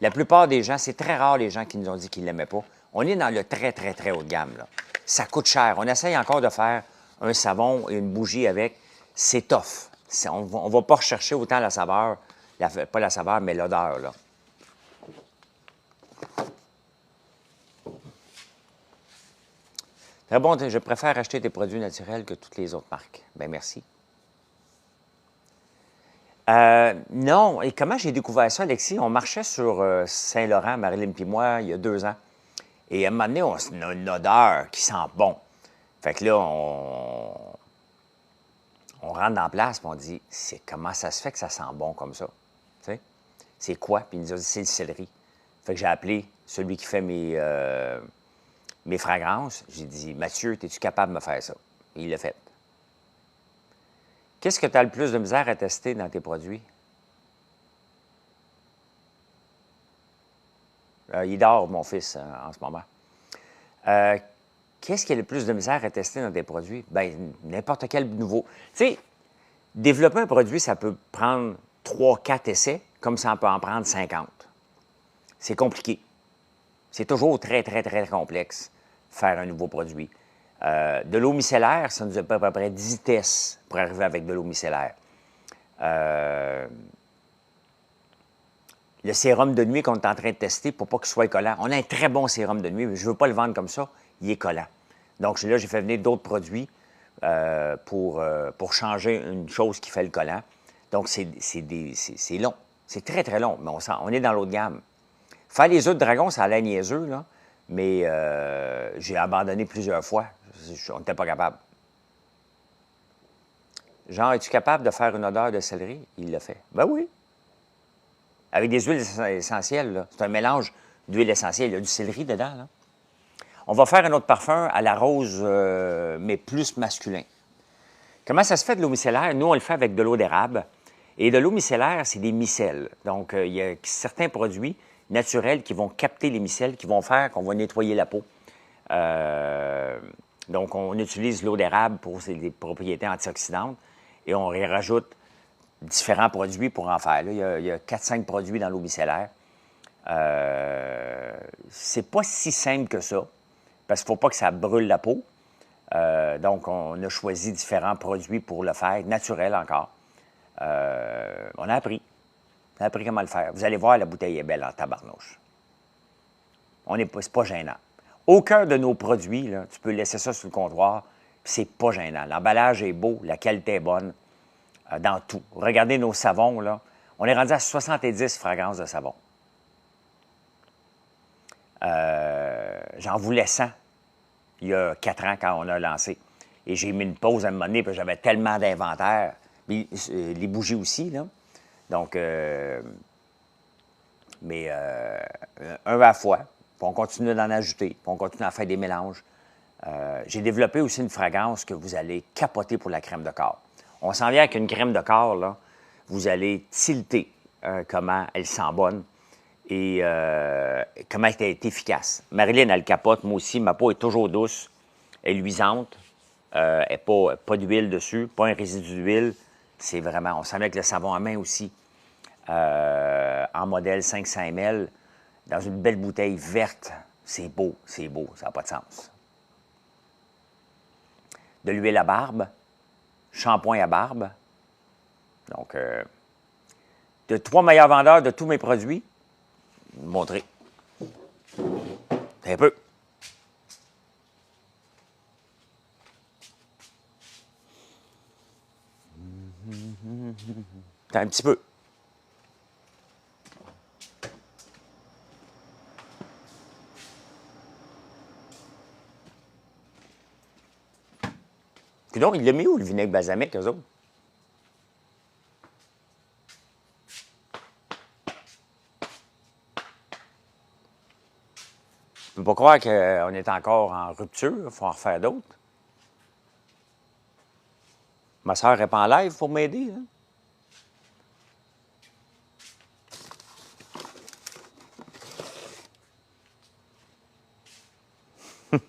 Speaker 1: La plupart des gens, c'est très rare les gens qui nous ont dit qu'ils ne l'aimaient pas. On est dans le très, très, très haut de gamme, là. Ça coûte cher. On essaye encore de faire un savon et une bougie avec. C'est tough. On ne va pas rechercher autant la saveur, pas la saveur, mais l'odeur, là. Très bon, je préfère acheter des produits naturels que toutes les autres marques. Bien, merci. Non, et comment j'ai découvert ça, Alexis? On marchait sur Saint-Laurent, Marilyn et moi, il y a 2 ans. Et à un moment donné, on a une odeur qui sent bon. Fait que là, on rentre dans la place et on dit, comment ça se fait que ça sent bon comme ça? Tu sais? C'est quoi? Puis il nous a dit, c'est le céleri. Fait que j'ai appelé celui qui fait mes fragrances. J'ai dit, Mathieu, es-tu capable de me faire ça? Et il l'a fait. Qu'est-ce que tu as le plus de misère à tester dans tes produits? Il dort, mon fils, en ce moment. Qu'est-ce qui a le plus de misère à tester dans tes produits? Bien, n'importe quel nouveau. Tu sais, développer un produit, ça peut prendre 3, 4 essais, comme ça peut en prendre 50. c'est compliqué. C'est toujours très, très, très complexe faire un nouveau produit. De l'eau micellaire, ça nous a pris à peu près 10 tests pour arriver avec de l'eau micellaire. Le sérum de nuit qu'on est en train de tester pour pas qu'il soit collant. On a un très bon sérum de nuit, mais je ne veux pas le vendre comme ça. Il est collant. Donc là, j'ai fait venir d'autres produits pour changer une chose qui fait le collant. Donc, c'est long. C'est très, très long, mais on est dans l'autre gamme. Faire les œufs de dragon, ça allait niaiseux, là, mais j'ai abandonné plusieurs fois. On n'était pas capable. Jean, es-tu capable de faire une odeur de céleri? Il l'a fait. Ben oui. Avec des huiles essentielles, c'est un mélange d'huile essentielle. Il y a du céleri dedans, là. On va faire un autre parfum à la rose, mais plus masculin. Comment ça se fait de l'eau micellaire? Nous, on le fait avec de l'eau d'érable. Et de l'eau micellaire, c'est des micelles. Donc, il y a certains produits naturels qui vont capter les micelles, qui vont faire qu'on va nettoyer la peau. Donc, on utilise l'eau d'érable pour ses propriétés antioxydantes et on y rajoute différents produits pour en faire. Là, il y a 4-5 produits dans l'eau micellaire. C'est pas si simple que ça, parce qu'il ne faut pas que ça brûle la peau. Donc, on a choisi différents produits pour le faire, naturel encore. On a appris. On a appris comment le faire. Vous allez voir, la bouteille est belle en tabarnouche. C'est pas gênant. Aucun de nos produits, là, tu peux laisser ça sur le comptoir, puis c'est pas gênant. L'emballage est beau, la qualité est bonne, dans tout. Regardez nos savons, là. On est rendu à 70 fragrances de savon. J'en voulais 100 il y a 4 ans quand on a lancé. Et j'ai mis une pause à un moment donné, parce que j'avais tellement d'inventaire. Les bougies aussi, là. Donc, mais un à la fois. Puis on continue d'en ajouter. Puis on continue à faire des mélanges. J'ai développé aussi une fragrance que vous allez capoter pour la crème de corps. On s'en vient avec une crème de corps, là. Vous allez tilter comment elle sent bonne et comment elle est efficace. Marilyn, elle capote. Moi aussi, ma peau est toujours douce. Elle est luisante. Et pas d'huile dessus, pas un résidu d'huile. C'est vraiment, on s'en vient avec le savon à main aussi. En modèle 500 ml, dans une belle bouteille verte. C'est beau, ça n'a pas de sens. De l'huile à barbe, shampoing à barbe. Donc, de 3 meilleurs vendeurs de tous mes produits, montrer. Un peu. Un petit peu. Donc, il l'a mis où, le vinaigre balsamique, eux autres? Je ne peux pas croire qu'on est encore en rupture. Il faut en refaire d'autres. Ma soeur n'est pas en live pour m'aider, hein? Il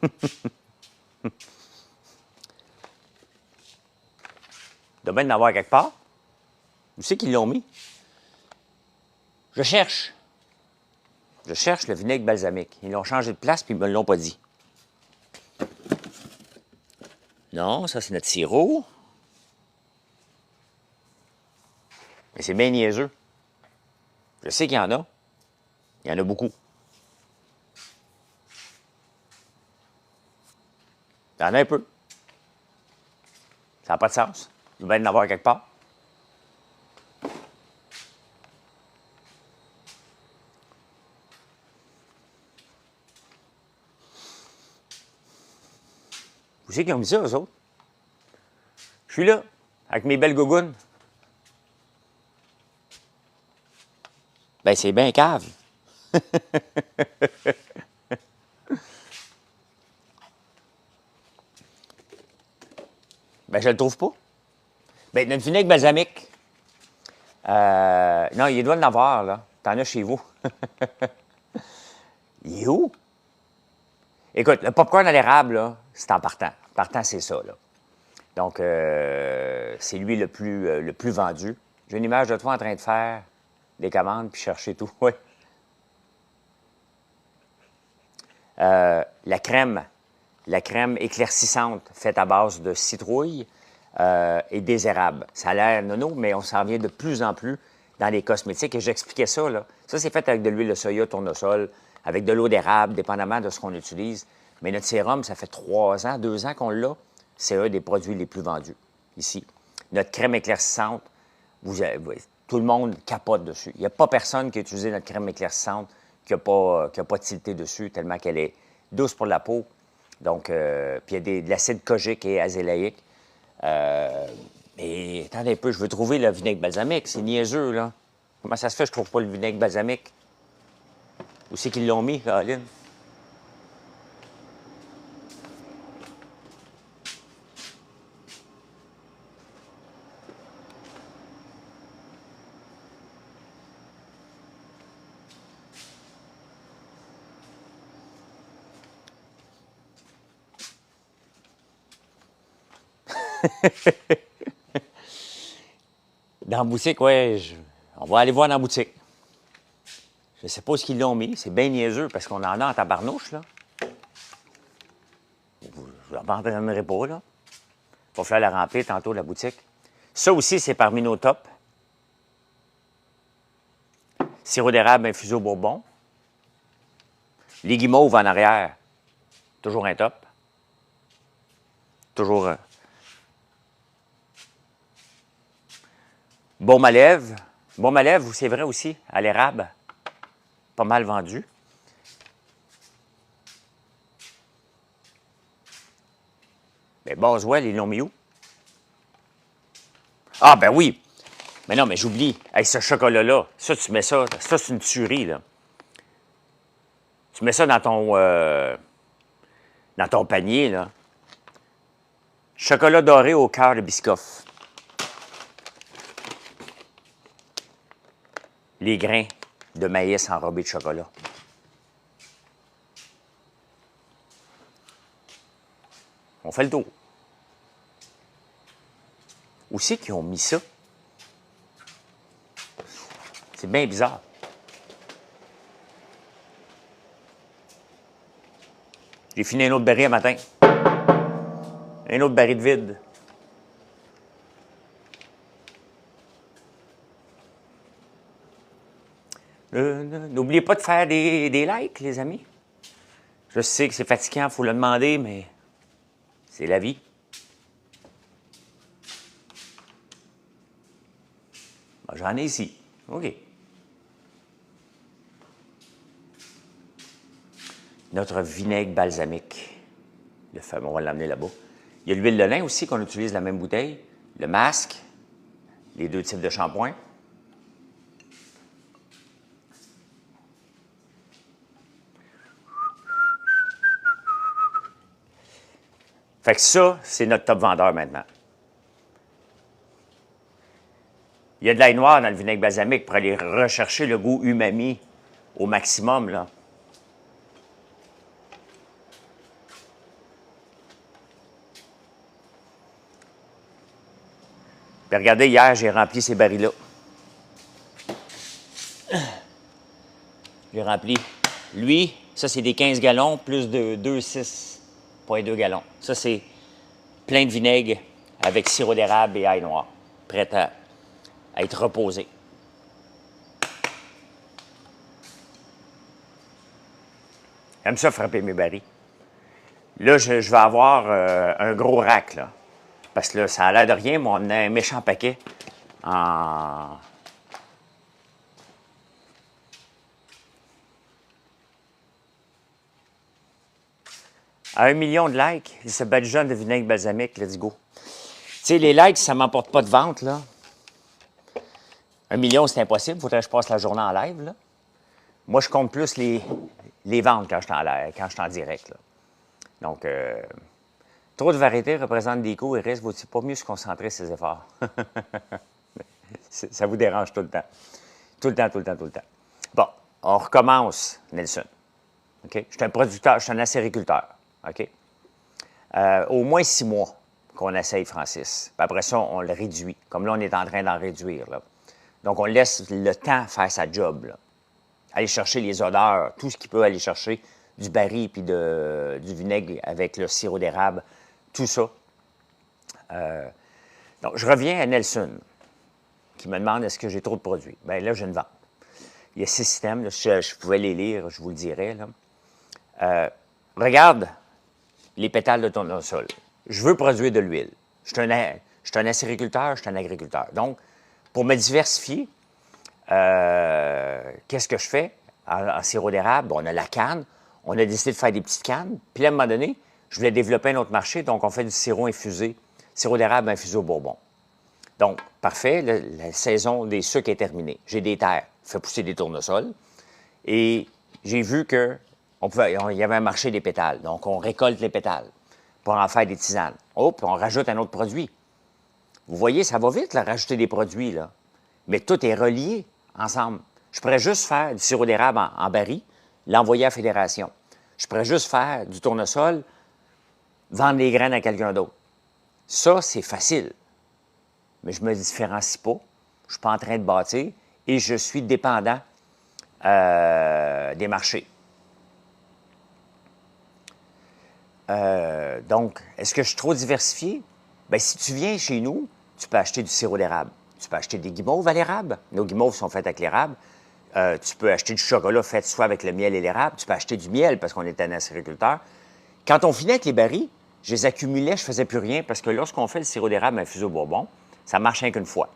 Speaker 1: doit bien en avoir quelque part. Où c'est qu'ils l'ont mis? Je cherche. Je cherche le vinaigre balsamique. Ils l'ont changé de place, puis ils ne me l'ont pas dit. Non, ça, c'est notre sirop. Mais c'est bien niaiseux. Je sais qu'il y en a. Il y en a beaucoup. Il y en a un peu. Ça n'a pas de sens. Il doit bien en avoir quelque part. Où c'est qu'ils ont mis ça, eux autres? Je suis là, avec mes belles gougounes. Ben, c'est bien cave. Ben, je le trouve pas. Ben, notre vinaigre balsamique. Non, il doit en avoir, là. T'en as chez vous. Il est où? Écoute, le popcorn à l'érable, là, c'est en partant. Partant, c'est ça, là. Donc, c'est lui le plus vendu. J'ai une image de toi en train de faire des commandes puis chercher tout. Oui. La crème éclaircissante faite à base de citrouille et des érables. Ça a l'air nono, mais on s'en vient de plus en plus dans les cosmétiques. Et j'expliquais ça, là. Ça, c'est fait avec de l'huile de soya, tournesol, avec de l'eau d'érable, dépendamment de ce qu'on utilise. Mais notre sérum, ça fait 3 ans, 2 ans qu'on l'a. C'est un des produits les plus vendus ici. Notre crème éclaircissante, tout le monde capote dessus. Il n'y a pas personne qui a utilisé notre crème éclaircissante qui n'a pas tilté dessus, tellement qu'elle est douce pour la peau. Donc, puis il y a de l'acide kojique et azélaïque. Mais attendez un peu, je veux trouver le vinaigre balsamique. C'est niaiseux, là. Comment ça se fait que je trouve pas le vinaigre balsamique? Où c'est qu'ils l'ont mis, Caroline? Dans la boutique, oui. On va aller voir dans la boutique. Je ne sais pas où ils l'ont mis. C'est bien niaiseux parce qu'on en a en tabarnouche, là. Je ne l'abandonnerai pas, là. Il va falloir la remplir tantôt, la boutique. Ça aussi, c'est parmi nos tops. Sirop d'érable infusé au bourbon. Les guimauves en arrière. Toujours un top. Toujours un. Baume à lèvres. Baume à lèvres, c'est vrai aussi, à l'érable. Pas mal vendu. Mais Boswell, ils l'ont mis où? Ah, ben oui! Mais non, mais j'oublie. Hey, ce chocolat-là, ça, tu mets ça. Ça, c'est une tuerie, là. Tu mets ça dans ton panier, là. Chocolat doré au cœur de Biscoff. Les grains de maïs enrobés de chocolat. On fait le tour. Où c'est qu'ils ont mis ça? C'est bien bizarre. J'ai fini un autre baril un matin. Un autre baril de vide. N'oubliez pas de faire des likes, les amis. Je sais que c'est fatigant, il faut le demander, mais c'est la vie. Ben, j'en ai ici. OK. Notre vinaigre balsamique. Le fameux, on va l'emmener là-bas. Il y a l'huile de lin aussi qu'on utilise la même bouteille. Le masque. Les 2 types de shampoing. Fait que ça, c'est notre top vendeur maintenant. Il y a de l'ail noir dans le vinaigre balsamique pour aller rechercher le goût umami au maximum, là. Puis regardez, hier, j'ai rempli ces barils-là. J'ai rempli. Lui, ça, c'est des 15 gallons plus de 2,6,2 gallons. Ça, c'est plein de vinaigre avec sirop d'érable et ail noir, prêt à être reposé. J'aime ça frapper mes barils. Là, je vais avoir un gros rack, là. Parce que là, ça a l'air de rien, mais on a un méchant paquet en... À 1 million de likes, il se badigeonne de vinaigre balsamique, let's go. Tu sais, les likes, ça ne m'emporte pas de vente, là. 1 million, c'est impossible, il faudrait que je passe la journée en live, là. Moi, je compte plus les ventes quand je suis en live, quand je suis en direct, là. Donc, trop de variétés représentent des coûts et risques. Vaut-il pas mieux se concentrer sur ses efforts? Ça vous dérange tout le temps. Tout le temps, tout le temps, tout le temps. Bon, on recommence, Nelson. OK? Je suis un producteur, je suis un acériculteur. OK? Au moins 6 mois qu'on essaye, Francis. Puis après ça, on le réduit. Comme là, on est en train d'en réduire, là. Donc, on laisse le temps faire sa job, là. Aller chercher les odeurs, tout ce qu'il peut aller chercher du baril puis du vinaigre avec le sirop d'érable, tout ça. Donc, je reviens à Nelson, qui me demande est-ce que j'ai trop de produits. Bien là, j'ai une vente. Il y a 6 systèmes, là, si je pouvais les lire, je vous le dirais. Là. Regarde les pétales de tournesol. Je veux produire de l'huile. Je suis un acériculteur, je suis un agriculteur. Donc, pour me diversifier, qu'est-ce que je fais? En sirop d'érable, on a la canne. On a décidé de faire des petites cannes. Puis là, à un moment donné, je voulais développer un autre marché, donc on fait du sirop infusé, sirop d'érable infusé au bourbon. Donc, parfait, la saison des sucres est terminée. J'ai des terres, je fais pousser des tournesols. Et j'ai vu qu'il y avait un marché des pétales. Donc, on récolte les pétales pour en faire des tisanes. Oh, puis on rajoute un autre produit. Vous voyez, ça va vite, là, rajouter des produits, là. Mais tout est relié ensemble. Je pourrais juste faire du sirop d'érable en baril, l'envoyer à la fédération. Je pourrais juste faire du tournesol, vendre les graines à quelqu'un d'autre. Ça, c'est facile. Mais je ne me différencie pas. Je ne suis pas en train de bâtir et je suis dépendant des marchés. Donc, est-ce que je suis trop diversifié? Bien, si tu viens chez nous, tu peux acheter du sirop d'érable. Tu peux acheter des guimauves à l'érable. Nos guimauves sont faites avec l'érable. Tu peux acheter du chocolat fait soit avec le miel et l'érable. Tu peux acheter du miel parce qu'on est un acériculteur. Quand on finit avec les barils, je les accumulais, je ne faisais plus rien parce que lorsqu'on fait le sirop d'érable infusé au bourbon, ça marche rien qu'une fois.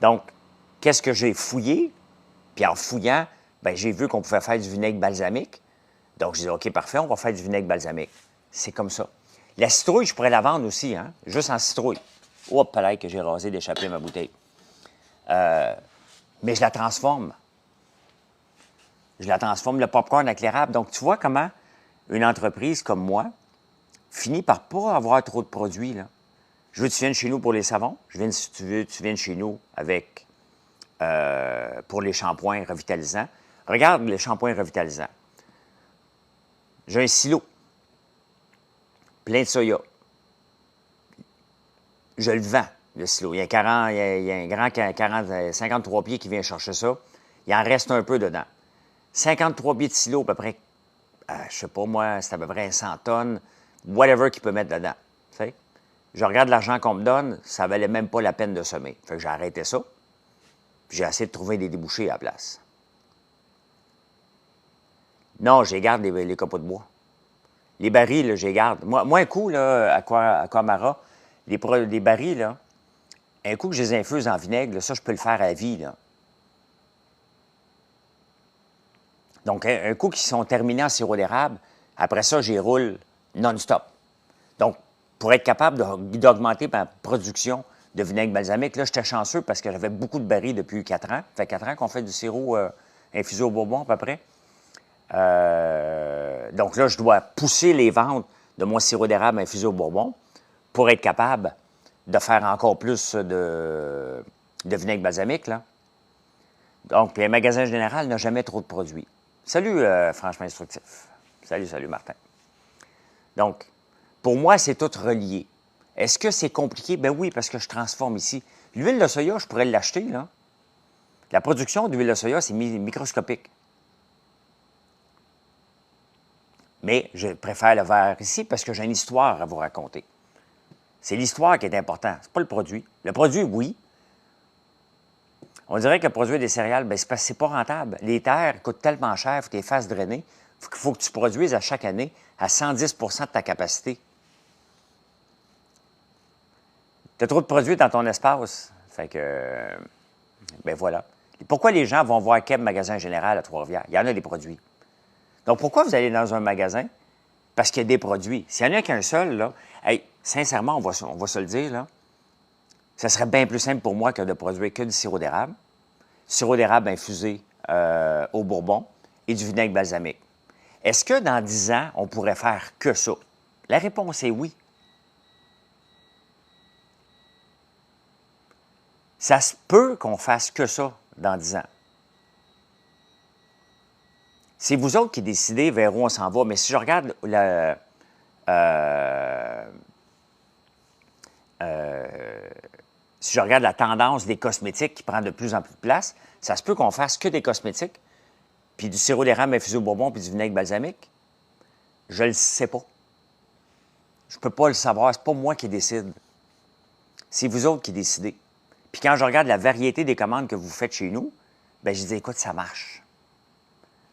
Speaker 1: Donc, qu'est-ce que j'ai fouillé? Puis en fouillant, bien, j'ai vu qu'on pouvait faire du vinaigre balsamique. Donc, je disais, OK, parfait, on va faire du vinaigre balsamique. C'est comme ça. La citrouille, je pourrais la vendre aussi, hein? Juste en citrouille. Hop, là, que j'ai rasé d'échapper ma bouteille. Mais je la transforme. Je la transforme, le popcorn avec l'érable. Donc, tu vois comment une entreprise comme moi finit par pas avoir trop de produits, là. Je veux que tu viennes chez nous pour les savons. Je veux que tu viennes chez nous avec pour les shampoings revitalisants. Regarde les shampoings revitalisants. J'ai un silo plein de soya. Je le vends, le silo. Il y a un grand 53 pieds qui vient chercher ça. Il en reste un peu dedans. 53 pieds de silo, à peu près, je ne sais pas moi, c'est à peu près 100 tonnes, whatever qu'il peut mettre dedans. Tu sais? Je regarde l'argent qu'on me donne, ça ne valait même pas la peine de semer. Fait que j'ai arrêté ça. Puis j'ai essayé de trouver des débouchés à la place. Non, je les garde, les copeaux de bois. Les barils, là, je les garde. Moi un coup, là, à Quamara, les barils, là, un coup que je les infuse en vinaigre, là, ça, je peux le faire à vie, là. Donc, un coup qu'ils sont terminés en sirop d'érable, après ça, j'y roule non-stop. Donc, pour être capable d'augmenter ma production de vinaigre balsamique, là, j'étais chanceux parce que j'avais beaucoup de barils depuis 4 ans. Ça fait 4 ans qu'on fait du sirop infusé au bourbon, à peu près. Donc là, je dois pousser les ventes de mon sirop d'érable infusé au bourbon pour être capable de faire encore plus de vinaigre balsamique, là. Donc, puis un magasin général n'a jamais trop de produits. Salut, franchement instructif. Salut, Martin. Donc, pour moi, c'est tout relié. Est-ce que c'est compliqué? Ben oui, parce que je transforme ici. L'huile de soya, je pourrais l'acheter, là. La production d'huile de soya, c'est microscopique. Mais je préfère le faire ici parce que j'ai une histoire à vous raconter. C'est l'histoire qui est importante, c'est pas le produit. Le produit, oui. On dirait que produire des céréales, bien, c'est parce que c'est pas rentable. Les terres coûtent tellement cher, il faut que tu les fasses drainer. Il faut que tu produises à chaque année à 110 de ta capacité. Tu as trop de produits dans ton espace. Fait que, ben voilà. Et pourquoi les gens vont voir quel magasin général à Trois-Rivières? Il y en a des produits. Donc, pourquoi vous allez dans un magasin? Parce qu'il y a des produits. S'il n'y en a qu'un seul, là, hey, sincèrement, on va se le dire, là, ça serait bien plus simple pour moi que de produire que du sirop d'érable infusé au bourbon et du vinaigre balsamique. Est-ce que dans 10 ans, on pourrait faire que ça? La réponse est oui. Ça se peut qu'on fasse que ça dans 10 ans. C'est vous autres qui décidez vers où on s'en va. Mais si je regarde si je regarde la tendance des cosmétiques qui prend de plus en plus de place, ça se peut qu'on fasse que des cosmétiques puis du sirop d'érable infusé au bourbon, puis du vinaigre balsamique? Je le sais pas. Je ne peux pas le savoir. C'est pas moi qui décide. C'est vous autres qui décidez. Puis quand je regarde la variété des commandes que vous faites chez nous, bien, je dis, écoute, ça marche.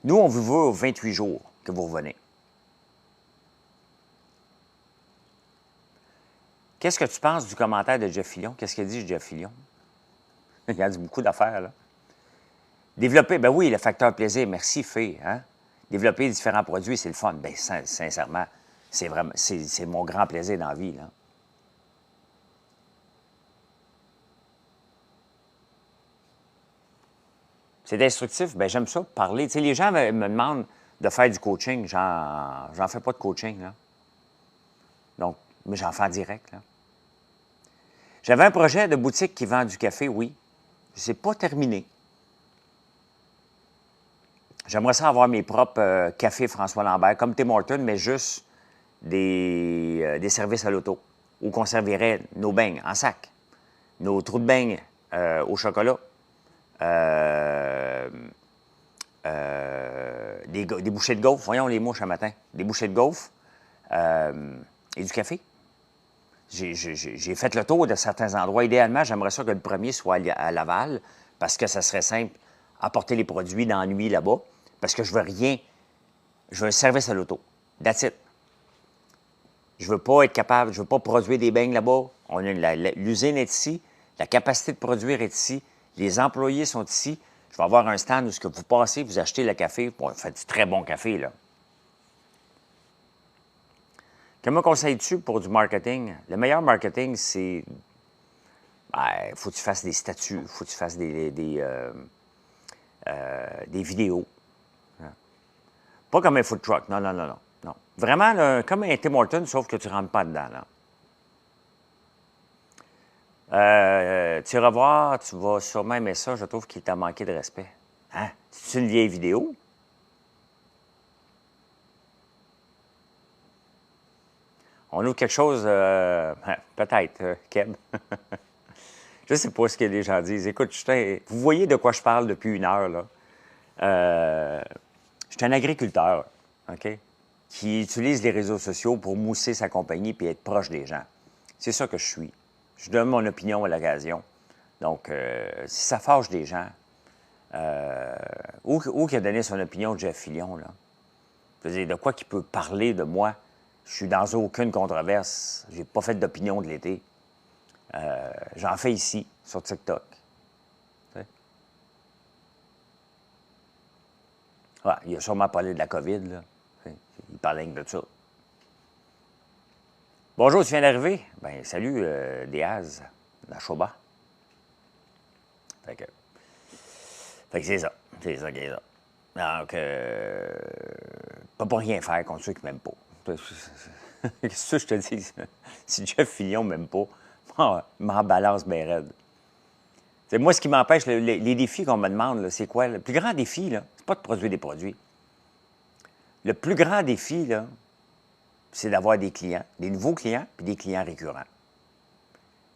Speaker 1: Nous, on vous veut aux 28 jours que vous revenez. Qu'est-ce que tu penses du commentaire de Jeff Fillion? Qu'est-ce qu'il dit, Jeff Fillion? Il a dit beaucoup d'affaires, là. Développer, ben oui, le facteur plaisir, merci, Fé, hein? Développer différents produits, c'est le fun. Bien, sincèrement, c'est vraiment, c'est mon grand plaisir dans la vie, là. C'est instructif, bien, j'aime ça, parler. Tu sais, les gens me demandent de faire du coaching. J'en fais pas de coaching, là. Donc, mais j'en fais en direct, là. J'avais un projet de boutique qui vend du café, oui. C'est pas terminé. J'aimerais ça avoir mes propres cafés François Lambert, comme Tim Hortons, mais juste des services à l'auto, où on servirait nos beignes en sac, nos trous de beignes au chocolat, des bouchées de gaufres, voyons les mouches un matin, des bouchées de gaufres et du café. J'ai fait le tour de certains endroits. Idéalement, j'aimerais ça que le premier soit à Laval, parce que ça serait simple, apporter les produits dans la nuit là-bas, parce que je veux rien, je veux un service à l'auto. That's it. Je veux pas être capable, je veux pas produire des beignes là-bas. L'usine est ici, la capacité de produire est ici, les employés sont ici. Je vais avoir un stand où ce que vous passez, vous achetez le café. Bon, vous faites du très bon café, là. Que me conseilles-tu pour du marketing? Le meilleur marketing, c'est... Il faut que tu fasses des statuts, il faut que tu fasses des vidéos. Pas comme un food truck, non, non, non, non. Non. Vraiment, là, comme un Tim Hortons, sauf que tu ne rentres pas dedans, là. Tu iras voir, tu vas sûrement aimer ça, je trouve qu'il t'a manqué de respect. Hein? C'est une vieille vidéo? On ouvre quelque chose, peut-être, Keb. Je ne sais pas ce que les gens disent. Écoute, vous voyez de quoi je parle depuis une heure, là. Je suis un agriculteur, OK, qui utilise les réseaux sociaux pour mousser sa compagnie et être proche des gens. C'est ça que je suis. Je donne mon opinion à l'occasion. Donc, si ça fâche des gens, où qui a donné son opinion de Jeff Fillion, là? Je veux dire, de quoi qu'il peut parler de moi? Je suis dans aucune controverse. J'ai pas fait d'opinion de l'été. J'en fais ici, sur TikTok. Ouais, il a sûrement parlé de la COVID, là. Il parlait de ça. Bonjour, tu viens d'arriver? Bien, salut, Diaz, la Choba. Fait que c'est ça. C'est ça qui est ça. Donc, pas pour rien faire contre ceux qui m'aiment pas. Qu'est-ce que je te dis? Si Jeff Fillion m'aime pas, m'en balance bien raide. C'est moi, ce qui m'empêche, les défis qu'on me demande, c'est quoi? Le plus grand défi, là, c'est pas de produire des produits. Le plus grand défi, là, c'est d'avoir des clients, des nouveaux clients, puis des clients récurrents.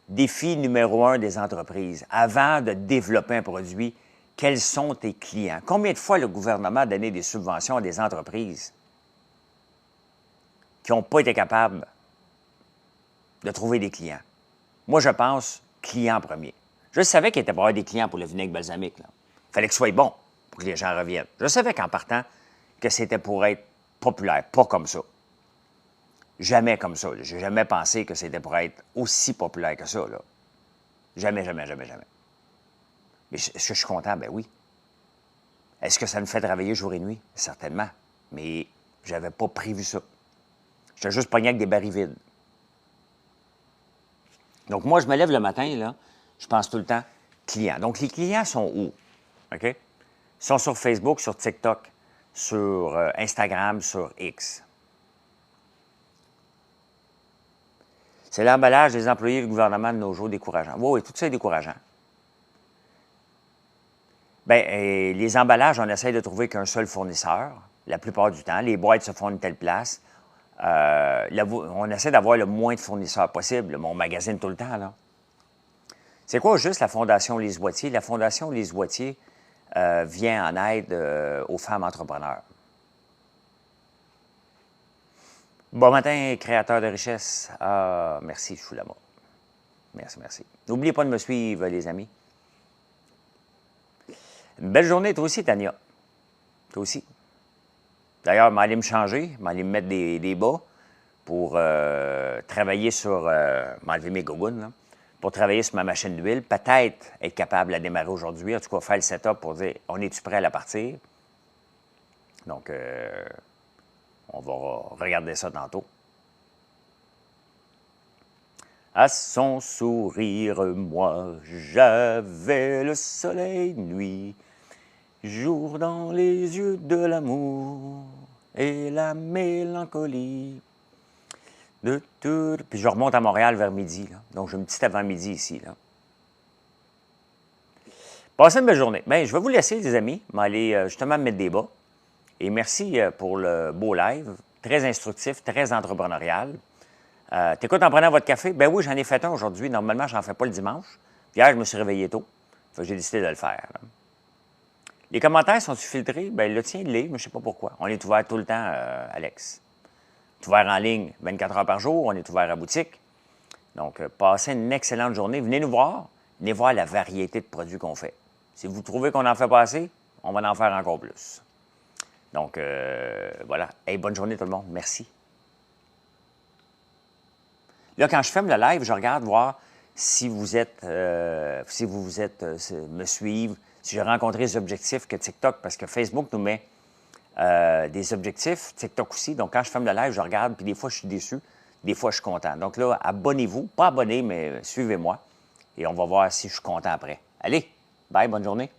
Speaker 1: Défi numéro 1 des entreprises. Avant de développer un produit, quels sont tes clients? Combien de fois le gouvernement a donné des subventions à des entreprises qui n'ont pas été capables de trouver des clients? Moi, je pense client premier. Je savais qu'il était pour avoir des clients pour le vinaigre balsamique. Il fallait que ce soit bon pour que les gens reviennent. Je savais qu'en partant, que c'était pour être populaire, pas comme ça. Jamais comme ça. Je n'ai jamais pensé que c'était pour être aussi populaire que ça, là. Jamais, jamais, jamais, jamais. Mais est-ce que je suis content? Ben oui. Est-ce que ça me fait travailler jour et nuit? Certainement. Mais je n'avais pas prévu ça. J'étais juste pogné avec des barils vides. Donc, moi, je me lève le matin, là, je pense tout le temps client. Donc, les clients sont où? OK? Ils sont sur Facebook, sur TikTok, sur Instagram, sur X. C'est l'emballage des employés du gouvernement de nos jours décourageant. Oui, tout ça est décourageant. Bien, les emballages, on essaie de trouver qu'un seul fournisseur, la plupart du temps. Les boîtes se font à une telle place. On essaie d'avoir le moins de fournisseurs possible. On magasine tout le temps, là. C'est quoi juste la Fondation Lise Boitier? La Fondation Lise Boitier, vient en aide aux femmes entrepreneurs. Bon matin, créateur de richesse. Ah, merci, je suis là-bas. Merci, merci. N'oubliez pas de me suivre, les amis. Une belle journée, toi aussi, Tania. Toi aussi. D'ailleurs, je vais aller me changer, je vais aller me mettre des bas pour travailler sur... m'enlever mes gougounes, là, pour travailler sur ma machine d'huile. Peut-être être capable de la démarrer aujourd'hui. En tout cas, faire le setup pour dire, on est-tu prêt à la partir? Donc, on va regarder ça tantôt. À son sourire, moi, j'avais le soleil nuit, jour dans les yeux de l'amour et la mélancolie. Puis je remonte à Montréal vers midi, là. Donc j'ai une petite avant-midi ici, là. Passez une belle journée. Bien, je vais vous laisser, les amis, m'aller justement me mettre des bas. Et merci pour le beau live, très instructif, très entrepreneurial. T'écoutes en prenant votre café? Ben oui, j'en ai fait un aujourd'hui. Normalement, je n'en fais pas le dimanche. Hier, je me suis réveillé tôt. J'ai décidé de le faire, là. Les commentaires sont-ils filtrés? Bien, le tien, il l'est, mais je ne sais pas pourquoi. On est ouvert tout le temps, Alex. On est ouvert en ligne 24 heures par jour. On est ouvert à boutique. Donc, passez une excellente journée. Venez nous voir. Venez voir la variété de produits qu'on fait. Si vous trouvez qu'on en fait pas assez, on va en faire encore plus. Donc, voilà. Hey, bonne journée tout le monde. Merci. Là, quand je ferme le live, je regarde voir si vous êtes, me suivre, si j'ai rencontré les objectifs que TikTok, parce que Facebook nous met des objectifs, TikTok aussi. Donc, quand je ferme le live, je regarde, puis des fois, je suis déçu, des fois, je suis content. Donc là, abonnez-vous, pas abonné, mais suivez-moi, et on va voir si je suis content après. Allez, bye, bonne journée.